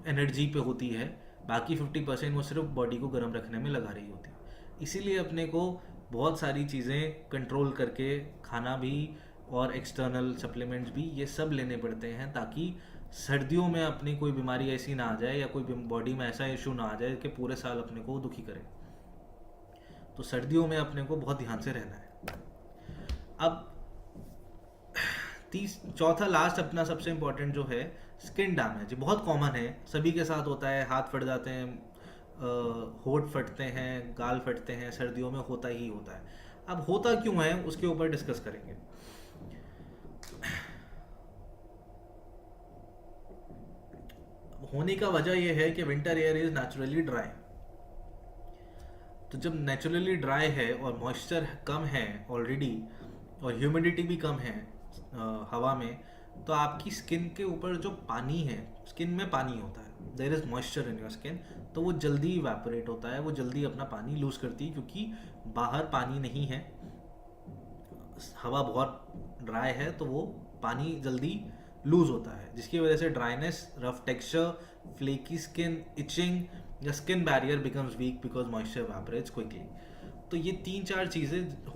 एनर्जी पे होती है, बाकी 50% वो सिर्फ बॉडी को गर्म रखने में लगा रही होती है। इसीलिए अपने को बहुत सारी चीज़ें कंट्रोल करके खाना भी और एक्सटर्नल सप्लीमेंट्स भी ये सब लेने पड़ते हैं, ताकि सर्दियों में अपनी कोई बीमारी ऐसी ना आ जाए या कोई बॉडी में ऐसा इशू ना आ जाए कि पूरे साल अपने को दुखी करे। तो सर्दियों में अपने को बहुत ध्यान से रहना है। अब चौथा लास्ट अपना सबसे इम्पोर्टेंट जो है स्किन डैमेज, बहुत कॉमन है, सभी के साथ होता है। हाथ फट जाते हैं, होंठ फटते हैं, गाल फटते हैं, सर्दियों में होता ही होता है। अब होता क्यों है उसके ऊपर डिस्कस करेंगे। होने का वजह यह है कि winter air is naturally dry. तो जब नेचुरली ड्राई है और मॉइस्चर कम है ऑलरेडी और ह्यूमिडिटी भी कम है हवा में, तो आपकी स्किन के ऊपर जो पानी है, स्किन में पानी होता है, there is moisture in your skin, तो वो जल्दी इवेपोरेट होता है, वो जल्दी अपना पानी लूज करती है, क्योंकि बाहर पानी नहीं है, हवा बहुत ड्राई है, तो वो पानी जल्दी लूज होता है, जिसकी वजह से dryness, rough texture, flaky skin, itching या skin barrier becomes weak because moisture evaporates quickly. तो ये 3-4 चीज़ें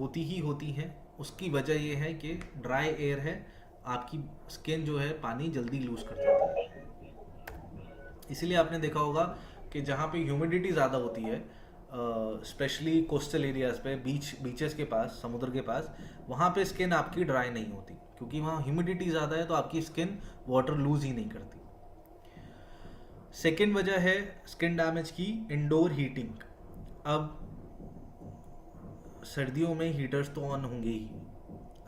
होती हैं। उसकी वजह ये है कि ड्राई एयर है, आपकी स्किन जो है पानी जल्दी लूज कर देता है। इसीलिए आपने देखा होगा कि जहाँ पे ह्यूमिडिटी ज़्यादा होती है, स्पेशली कोस्टल एरियाज पे, बीचेस के पास, समुद्र के पास, वहाँ पे स्किन आपकी ड्राई नहीं होती, क्योंकि वहाँ ह्यूमिडिटी ज़्यादा है, तो आपकी स्किन वाटर लूज ही नहीं करती। सेकेंड वजह है स्किन डैमेज की, इंडोर हीटिंग। अब सर्दियों में हीटर्स तो ऑन होंगे ही।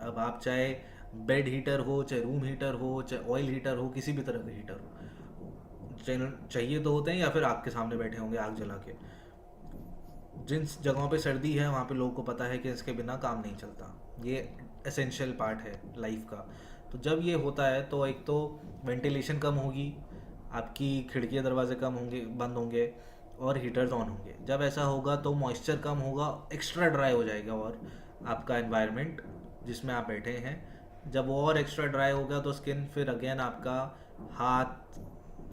अब आप चाहे बेड हीटर हो, चाहे रूम हीटर हो, चाहे ऑयल हीटर हो, किसी भी तरह का हीटर हो, चाहिए तो होते हैं, या फिर आपके सामने बैठे होंगे आग जला के। जिन जगहों पे सर्दी है वहाँ पे लोगों को पता है कि इसके बिना काम नहीं चलता, ये एसेंशियल पार्ट है लाइफ का। तो जब ये होता है तो एक तो वेंटिलेशन कम होगी, आपकी खिड़कियाँ दरवाजे कम होंगे, बंद होंगे, और हीटर्स ऑन होंगे। जब ऐसा होगा तो मॉइस्चर कम होगा, एक्स्ट्रा ड्राई हो जाएगा और आपका एनवायरनमेंट जिसमें आप बैठे हैं, जब वो और एक्स्ट्रा ड्राई होगा तो स्किन फिर अगेन आपका हाथ,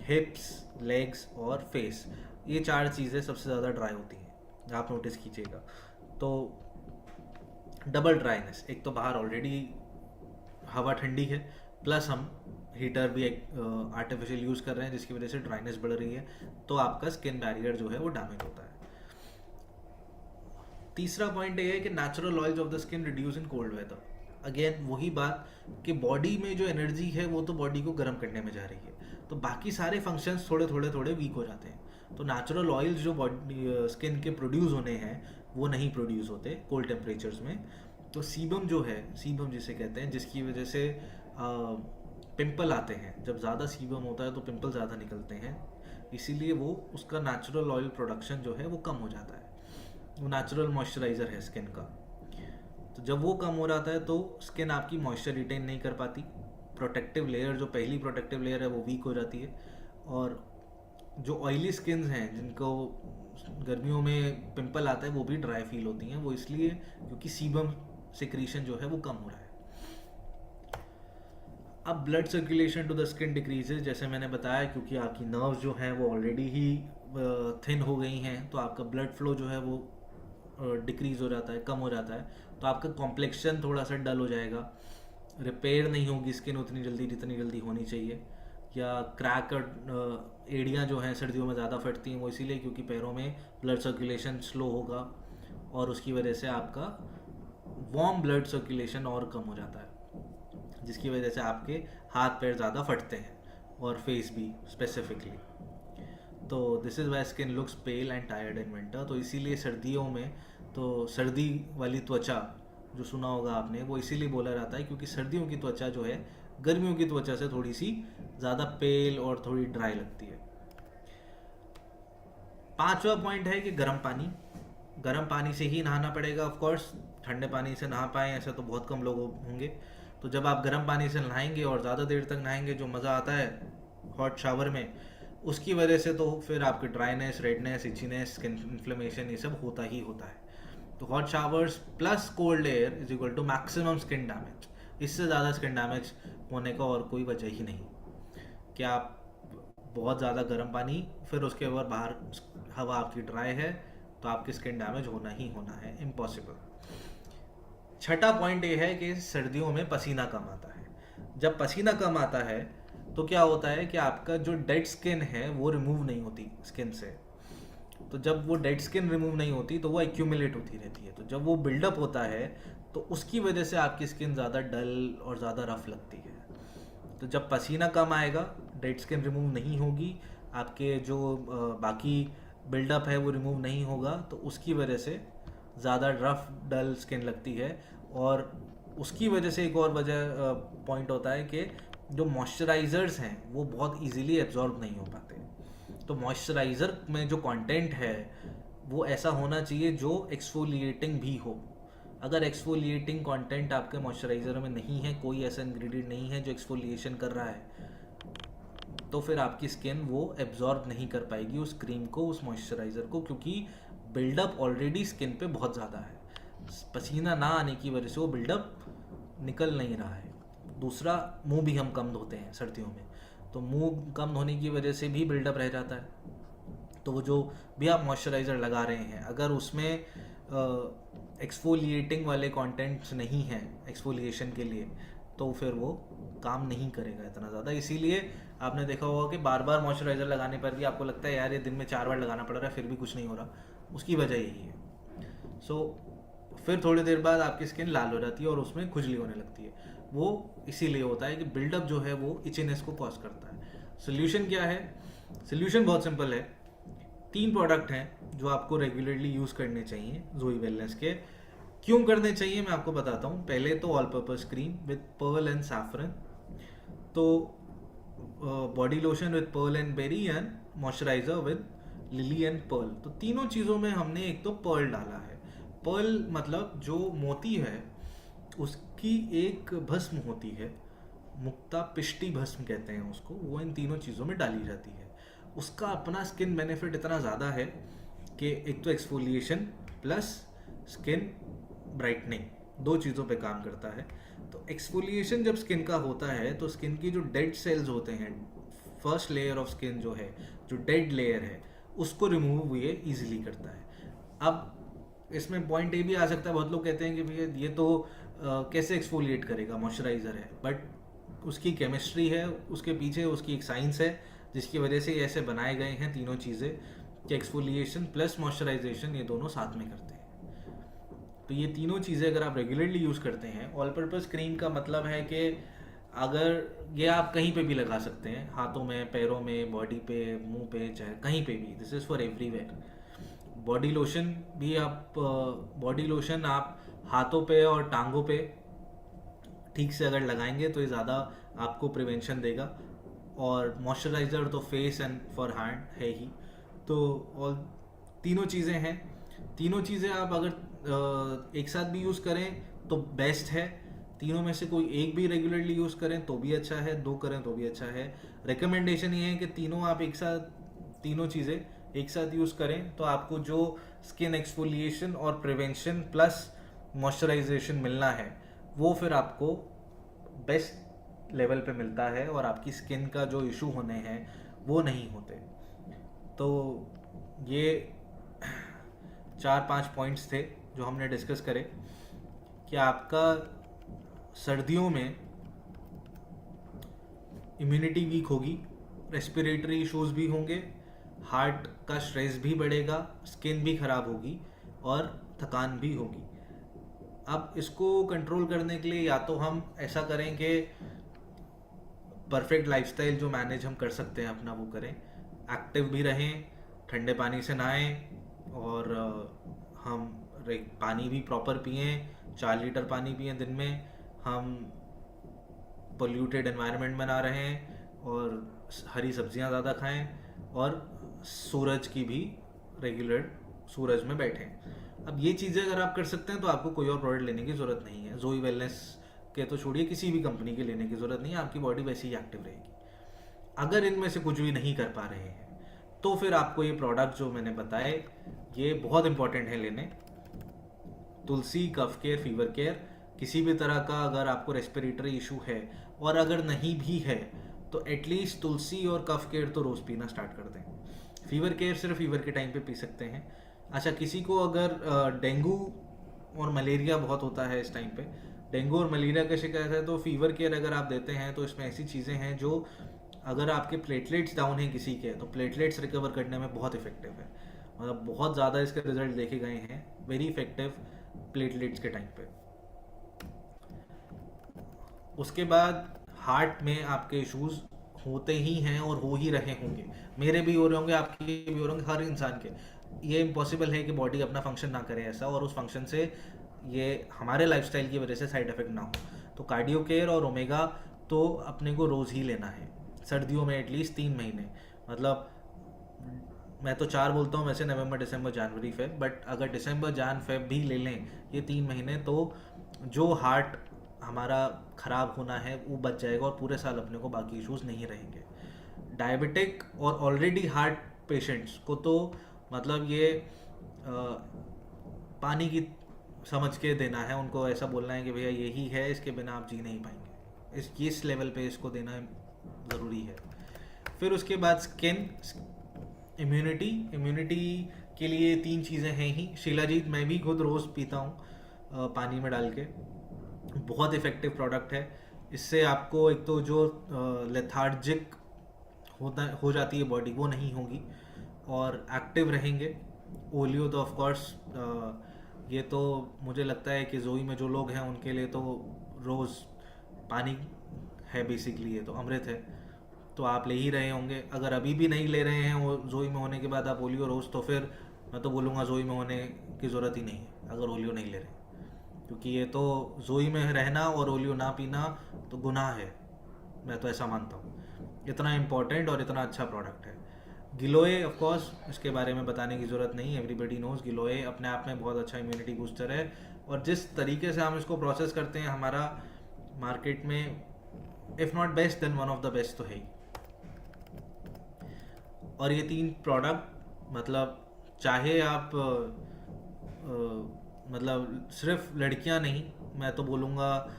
हिप्स, लेग्स और फेस, ये 4 चीज़ें सबसे ज़्यादा ड्राई होती हैं, आप नोटिस कीजिएगा। तो डबल ड्राइनेस, एक तो बाहर ऑलरेडी हवा ठंडी है, प्लस हम हीटर भी एक आर्टिफिशियल यूज़ कर रहे हैं, जिसकी वजह से ड्राइनेस बढ़ रही है, तो आपका स्किन बैरियर जो है वो डैमेज होता है। तीसरा पॉइंट ये है कि natural oils of the skin reduce in cold weather. Again वही बात कि बॉडी में जो एनर्जी है वो तो बॉडी को गर्म करने में जा रही है, तो बाकी सारे फंक्शंस थोड़े वीक हो जाते हैं। तो नेचुरल ऑयल्स जो बॉडी स्किन के प्रोड्यूस होने हैं वो नहीं प्रोड्यूस होते कोल्ड टेम्परेचर्स में। तो सीबम जो है, सीबम जिसे कहते हैं, जिसकी वजह से पिंपल आते हैं, जब ज़्यादा सीबम होता है तो पिंपल ज़्यादा निकलते हैं, इसीलिए वो उसका नेचुरल ऑयल प्रोडक्शन जो है वो कम हो जाता है। वो नेचुरल मॉइस्चराइज़र है स्किन का, तो जब वो कम हो जाता है तो स्किन आपकी मॉइस्चर रिटेन नहीं कर पाती, प्रोटेक्टिव लेयर, जो पहली प्रोटेक्टिव लेयर है वो वीक हो जाती है, और जो ऑयली स्किन्स हैं जिनको गर्मियों में पिंपल आता है वो भी ड्राई फील होती हैं, वो इसलिए क्योंकि सीबम सिक्रीशन जो है वो कम हो रहा है। अब blood circulation to the skin decreases, जैसे मैंने बताया, क्योंकि आपकी नर्व्स जो हैं वो ऑलरेडी ही थिन हो गई हैं, तो आपका ब्लड फ्लो जो है वो डिक्रीज हो जाता है, कम हो जाता है, तो आपका कॉम्प्लेक्शन थोड़ा सा डल हो जाएगा, रिपेयर नहीं होगी स्किन उतनी जल्दी जितनी जल्दी होनी चाहिए, या क्रैक और एड़ियाँ जो हैं सर्दियों में ज़्यादा फटती हैं, वो इसीलिए क्योंकि पैरों में ब्लड सर्कुलेशन स्लो होगा और उसकी वजह से आपका वार्म ब्लड सर्कुलेशन और कम हो जाता है, जिसकी वजह से आपके हाथ पैर ज़्यादा फटते हैं और फेस भी स्पेसिफिकली। तो this is why skin looks pale and tired in winter. तो इसीलिए सर्दियों में तो सर्दी वाली त्वचा जो सुना होगा आपने, वो इसीलिए बोला जाता है क्योंकि सर्दियों की त्वचा जो है गर्मियों की त्वचा से थोड़ी सी ज़्यादा पेल और थोड़ी ड्राई लगती है। 5वां पॉइंट है कि गर्म पानी से ही नहाना पड़ेगा। ऑफ कोर्स ठंडे पानी से नहा पाएँ ऐसा तो बहुत कम लोग होंगे, तो जब आप गर्म पानी से नहाएंगे और ज़्यादा देर तक नहाएंगे, जो मज़ा आता है हॉट शावर में, उसकी वजह से तो फिर आपके dryness, redness, itchiness, skin inflammation ये सब होता ही होता है। तो hot showers plus cold air is equal to maximum skin damage. इससे ज़्यादा स्किन डैमेज होने का और कोई वजह ही नहीं कि आप बहुत ज़्यादा गर्म पानी, फिर उसके बाद बाहर हवा आपकी ड्राई है, तो आपकी स्किन डैमेज होना ही होना है, इम्पॉसिबल। 6वां पॉइंट ये है कि सर्दियों में पसीना कम आता है। जब पसीना कम आता है तो क्या होता है कि आपका जो डेड स्किन है वो रिमूव नहीं होती स्किन से। तो जब वो डेड स्किन रिमूव नहीं होती तो वो एक्यूमुलेट होती रहती है, तो जब वो बिल्डअप होता है तो उसकी वजह से आपकी स्किन ज़्यादा डल और ज़्यादा रफ लगती है। तो जब पसीना कम आएगा, डेड स्किन रिमूव नहीं होगी, आपके जो बाकी बिल्डअप है वो रिमूव नहीं होगा, तो उसकी वजह से ज़्यादा रफ डल स्किन लगती है। और उसकी वजह से एक और वजह पॉइंट होता है कि जो मॉइस्चराइज़र्स हैं वो बहुत इजीली एब्जॉर्ब नहीं हो पाते। तो मॉइस्चराइज़र में जो कंटेंट है वो ऐसा होना चाहिए जो एक्सफोलिएटिंग भी हो। अगर एक्सफोलिएटिंग कंटेंट आपके मॉइस्चराइज़र में नहीं है, कोई ऐसा इंग्रेडिएंट नहीं है जो एक्सफोलिएशन कर रहा है, तो फिर आपकी स्किन वो एब्जॉर्ब नहीं कर पाएगी उस क्रीम को, उस मॉइस्चराइज़र को, क्योंकि बिल्डअप ऑलरेडी स्किन पे बहुत ज़्यादा है। पसीना ना आने की वजह से वो बिल्डअप निकल नहीं रहा है। दूसरा, मुंह भी हम कम धोते हैं सर्दियों में, तो मुंह कम धोने की वजह से भी बिल्डअप रह जाता है। तो वो जो भी आप मॉइस्चराइज़र लगा रहे हैं, अगर उसमें एक्सफोलिएटिंग वाले कंटेंट्स नहीं हैं एक्सफोलिएशन के लिए, तो फिर वो काम नहीं करेगा इतना ज़्यादा। इसीलिए आपने देखा होगा कि बार बार मॉइस्चराइज़र लगाने पर भी आपको लगता है यार ये दिन में 4 बार लगाना पड़ रहा है, फिर भी कुछ नहीं हो रहा। उसकी वजह यही है। सो फिर थोड़ी देर बाद आपकी स्किन लाल हो जाती है और उसमें खुजली होने लगती है। वो इसीलिए होता है कि बिल्डअप जो है वो इचीनेस को कॉज करता है। सोल्यूशन क्या है? सोल्यूशन बहुत सिंपल है। 3 प्रोडक्ट हैं जो आपको रेगुलरली यूज़ करने चाहिए जोई वेलनेस के। क्यों करने चाहिए मैं आपको बताता हूँ। पहले तो all purpose cream with pearl and saffron, तो body lotion with pearl and berry, and moisturiser with lily and pearl. तो तीनों चीज़ों में हमने एक तो पर्ल डाला है। पर्ल मतलब जो मोती है उसकी एक भस्म होती है, मुक्ता पिष्टी भस्म कहते हैं उसको, वो इन तीनों चीज़ों में डाली जाती है। उसका अपना स्किन बेनिफिट इतना ज़्यादा है कि एक तो एक्सफोलिएशन प्लस स्किन ब्राइटनिंग, 2 चीज़ों पे काम करता है। तो एक्सफोलिएशन जब स्किन का होता है तो स्किन की जो डेड सेल्स होते हैं, फर्स्ट लेयर ऑफ स्किन जो है, जो डेड लेयर है, उसको रिमूव ये ईजिली करता है। अब इसमें पॉइंट ये भी आ सकता है, बहुत लोग कहते हैं कि भैया ये तो कैसे एक्सफोलिएट करेगा, मॉइस्चराइज़र है, बट उसकी केमिस्ट्री है, उसके पीछे उसकी एक साइंस है जिसकी वजह से ऐसे बनाए गए हैं तीनों चीज़ें कि एक्सफोलिएशन प्लस मॉइस्चराइजेशन ये दोनों साथ में करते हैं। तो ये तीनों चीज़ें अगर आप रेगुलरली यूज़ करते हैं, ऑल पर्पस क्रीम का मतलब है कि अगर ये आप कहीं पे भी लगा सकते हैं, हाथों में, पैरों में, बॉडी पे, मुंह पे, चाहे कहीं पे भी, this is for everywhere. Body lotion भी बॉडी लोशन आप हाथों पे और टांगों पे ठीक से अगर लगाएंगे तो ये ज़्यादा आपको प्रिवेंशन देगा। और मॉइस्चराइज़र तो फेस एंड फॉर हैंड है ही। तो और तीनों चीज़ें हैं, तीनों चीज़ें आप अगर एक साथ भी यूज़ करें तो बेस्ट है। तीनों में से कोई एक भी रेगुलरली यूज़ करें तो भी अच्छा है, 2 करें तो भी अच्छा है। रिकमेंडेशन ये है कि तीनों आप एक साथ, तीनों चीज़ें एक साथ यूज़ करें तो आपको जो स्किन एक्सफोलिएशन और प्रिवेंशन प्लस मॉइस्चराइजेशन मिलना है वो फिर आपको बेस्ट लेवल पे मिलता है और आपकी स्किन का जो इशू होने हैं वो नहीं होते। तो ये 4-5 पॉइंट्स थे जो हमने डिस्कस करे कि आपका सर्दियों में इम्यूनिटी वीक होगी, रेस्पिरेटरी इश्यूज भी होंगे, हार्ट का स्ट्रेस भी बढ़ेगा, स्किन भी ख़राब होगी और थकान भी होगी। अब इसको कंट्रोल करने के लिए या तो हम ऐसा करें कि परफेक्ट लाइफस्टाइल जो मैनेज हम कर सकते हैं अपना वो करें, एक्टिव भी रहें, ठंडे पानी से नहाएं और हम पानी भी प्रॉपर पिएं, 4 लीटर पानी पिएं दिन में, हम पोल्यूटेड एनवायरनमेंट में ना रहें और हरी सब्जियां ज़्यादा खाएं और सूरज की भी रेगुलर सूरज में बैठें। अब ये चीज़ें अगर आप कर सकते हैं तो आपको कोई और प्रोडक्ट लेने की ज़रूरत नहीं है। जोई वेलनेस के तो छोड़िए, किसी भी कंपनी के लेने की ज़रूरत नहीं है, आपकी बॉडी वैसे ही एक्टिव रहेगी। अगर इनमें से कुछ भी नहीं कर पा रहे हैं तो फिर आपको ये प्रोडक्ट जो मैंने बताए ये बहुत इंपॉर्टेंट है लेने। तुलसी, कफ केयर, फीवर केयर, किसी भी तरह का अगर आपको रेस्पिरेटरी इशू है और अगर नहीं भी है तो एटलीस्ट तुलसी और कफ केयर तो रोज़ पीना स्टार्ट कर दें। फीवर केयर सिर्फ फीवर के टाइम पे पी सकते हैं। अच्छा, किसी को अगर डेंगू और मलेरिया बहुत होता है इस टाइम पे, डेंगू और मलेरिया का शिकायत है, तो फीवर केयर अगर आप देते हैं तो इसमें ऐसी चीज़ें हैं जो अगर आपके प्लेटलेट्स डाउन हैं किसी के तो प्लेटलेट्स रिकवर करने में बहुत इफेक्टिव है। मतलब बहुत ज़्यादा इसके रिजल्ट देखे गए हैं, वेरी इफेक्टिव प्लेटलेट्स के टाइम पे। उसके बाद हार्ट में आपके इश्यूज होते ही हैं और हो ही रहे होंगे, मेरे भी हो रहे होंगे, आपके भी हो रहे होंगे, हर इंसान के। ये इम्पॉसिबल है कि बॉडी अपना फंक्शन ना करे ऐसा और उस फंक्शन से ये हमारे लाइफस्टाइल की वजह से साइड इफेक्ट ना हो। तो कार्डियो केयर और ओमेगा तो अपने को रोज़ ही लेना है, सर्दियों में एटलीस्ट 3 महीने। मतलब मैं तो 4 बोलता हूँ वैसे, नवंबर, दिसंबर, जनवरी, फेब, बट अगर दिसंबर, जन, फेब भी ले लें ये 3 महीने तो जो हार्ट हमारा ख़राब होना है वो बच जाएगा और पूरे साल अपने को बाकी इश्यूज नहीं रहेंगे। डायबिटिक और ऑलरेडी हार्ट पेशेंट्स को तो मतलब ये पानी की समझ के देना है, उनको ऐसा बोलना है कि भैया यही है, इसके बिना आप जी नहीं पाएंगे, इस लेवल पे इसको देना ज़रूरी है। फिर उसके बाद स्किन, इम्यूनिटी के लिए 3 चीज़ें हैं ही। शिलाजीत मैं भी खुद रोज़ पीता हूँ पानी में डाल के, बहुत इफ़ेक्टिव प्रोडक्ट है। इससे आपको एक तो जो लेथार्जिक हो जाती है बॉडी वो नहीं होगी और एक्टिव रहेंगे। ओलियो तो ऑफ कोर्स ये तो मुझे लगता है कि जोई में जो लोग हैं उनके लिए तो रोज़ पानी है बेसिकली, ये तो अमृत है, तो आप ले ही रहे होंगे। अगर अभी भी नहीं ले रहे हैं वो जोई में होने के बाद आप ओलियो रोज़, तो फिर मैं तो बोलूँगा जोई में होने की ज़रूरत ही नहीं है अगर ओलियो नहीं ले रहे, क्योंकि ये तो जोई में रहना और ओलियो ना पीना तो गुनाह है, मैं तो ऐसा मानता हूँ। इतना इम्पोर्टेंट और इतना अच्छा प्रोडक्ट है। गिलोय ऑफ कोर्स इसके बारे में बताने की ज़रूरत नहीं, एवरीबडी नोज गिलोय अपने आप में बहुत अच्छा इम्यूनिटी बूस्टर है और जिस तरीके से हम इसको प्रोसेस करते हैं हमारा मार्केट में if not best then one of the best तो है ही। और ये 3 प्रोडक्ट मतलब चाहे आप मतलब सिर्फ लड़कियां नहीं, मैं तो बोलूँगा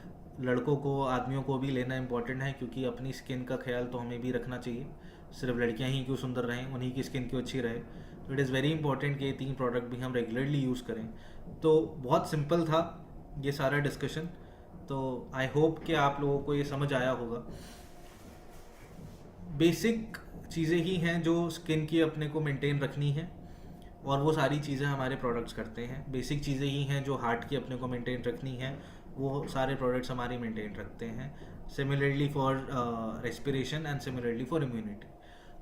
लड़कों को, आदमियों को भी लेना इम्पोर्टेंट है, क्योंकि अपनी स्किन का ख्याल तो हमें भी रखना चाहिए। सिर्फ लड़कियां ही क्यों सुंदर रहें, उन्हीं की स्किन क्यों अच्छी रहे। तो इट इज़ वेरी इंपॉर्टेंट कि ये 3 प्रोडक्ट भी हम रेगुलरली यूज़ करें। तो बहुत सिंपल था ये सारा डिस्कशन, तो आई होप कि आप लोगों को ये समझ आया होगा। बेसिक चीज़ें ही हैं जो स्किन की अपने को मेंटेन रखनी है और वो सारी चीज़ें हमारे प्रोडक्ट्स करते हैं। बेसिक चीज़ें ही हैं जो हार्ट की अपने को मेंटेन रखनी है, वो सारे प्रोडक्ट्स हमारी मेंटेन रखते हैं। Similarly for respiration and similarly for immunity.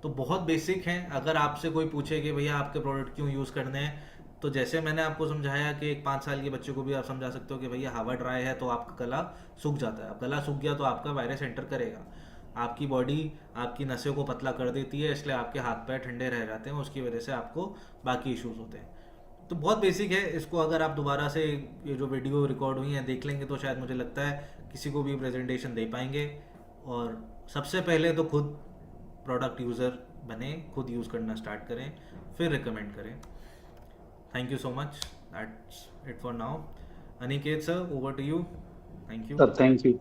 तो बहुत बेसिक हैं। अगर आपसे कोई पूछे कि भैया आपके प्रोडक्ट क्यों यूज़ करने हैं, तो जैसे मैंने आपको समझाया कि एक 5 साल के बच्चे को भी आप समझा सकते हो कि भैया हवा ड्राई है तो आपका गला सूख जाता है। अब गला सूख गया तो आपका वायरस एंटर करेगा, आपकी बॉडी आपकी नसों को पतला कर देती है, इसलिए आपके हाथ पैर ठंडे रह जाते हैं, उसकी वजह से आपको बाकी इश्यूज होते हैं। तो बहुत बेसिक है। इसको अगर आप दोबारा से ये जो वीडियो रिकॉर्ड हुई है देख लेंगे तो शायद मुझे लगता है किसी को भी प्रेजेंटेशन दे पाएंगे। और सबसे पहले तो खुद प्रोडक्ट यूज़र बने, खुद यूज़ करना स्टार्ट करें, फिर रिकमेंड करें. Thank you so much. That's it for now. Aniket sir, over to you. Thank you. Sir thank you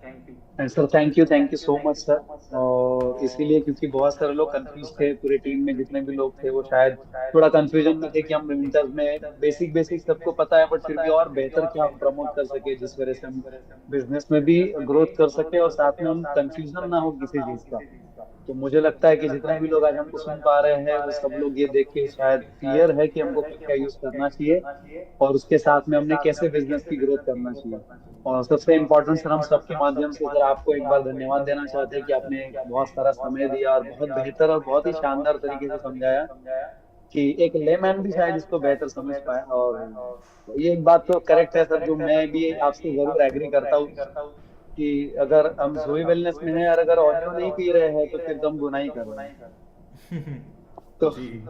and sir thank you so much sir. और इसीलिए क्योंकि बहुत सारे लोग कंफ्यूज थे, पूरे टीम में जितने भी लोग थे वो शायद थोड़ा कंफ्यूजन में थे कि हम विंटर्स में बेसिक बेसिक सबको पता है, बट फिर भी और बेहतर क्या हम प्रमोट कर सके जिस वजह से हम बिजनेस में भी ग्रोथ कर सके और साथ में हम कंफ्यूजन ना हो किसी चीज का. तो मुझे लगता है कि जितने भी लोग आज हमको सुन पा रहे हैं वो सब लोग ये देख के शायद क्लियर है कि हमको क्या क्या यूज करना चाहिए और उसके साथ में हमने कैसे बिजनेस की ग्रोथ करना चाहिए. और सबसे इम्पोर्टेंट सर, हम सबके माध्यम से सर आपको एक बार धन्यवाद देना चाहते हैं कि आपने बहुत सारा समय दिया और बहुत बेहतर और बहुत ही शानदार तरीके से समझाया कि एक लेमैन भी शायद इसको बेहतर समझ पाए. और ये एक बात तो करेक्ट है सर, जो मैं भी आपसे जरूर एग्री करता हूँ कि अगर हम जोई वेलनेस में हैं और अगर ऑडियो नहीं पी रहे हैं तो फिर तो हम गुनाह ही कर रहे हैं. तो जी.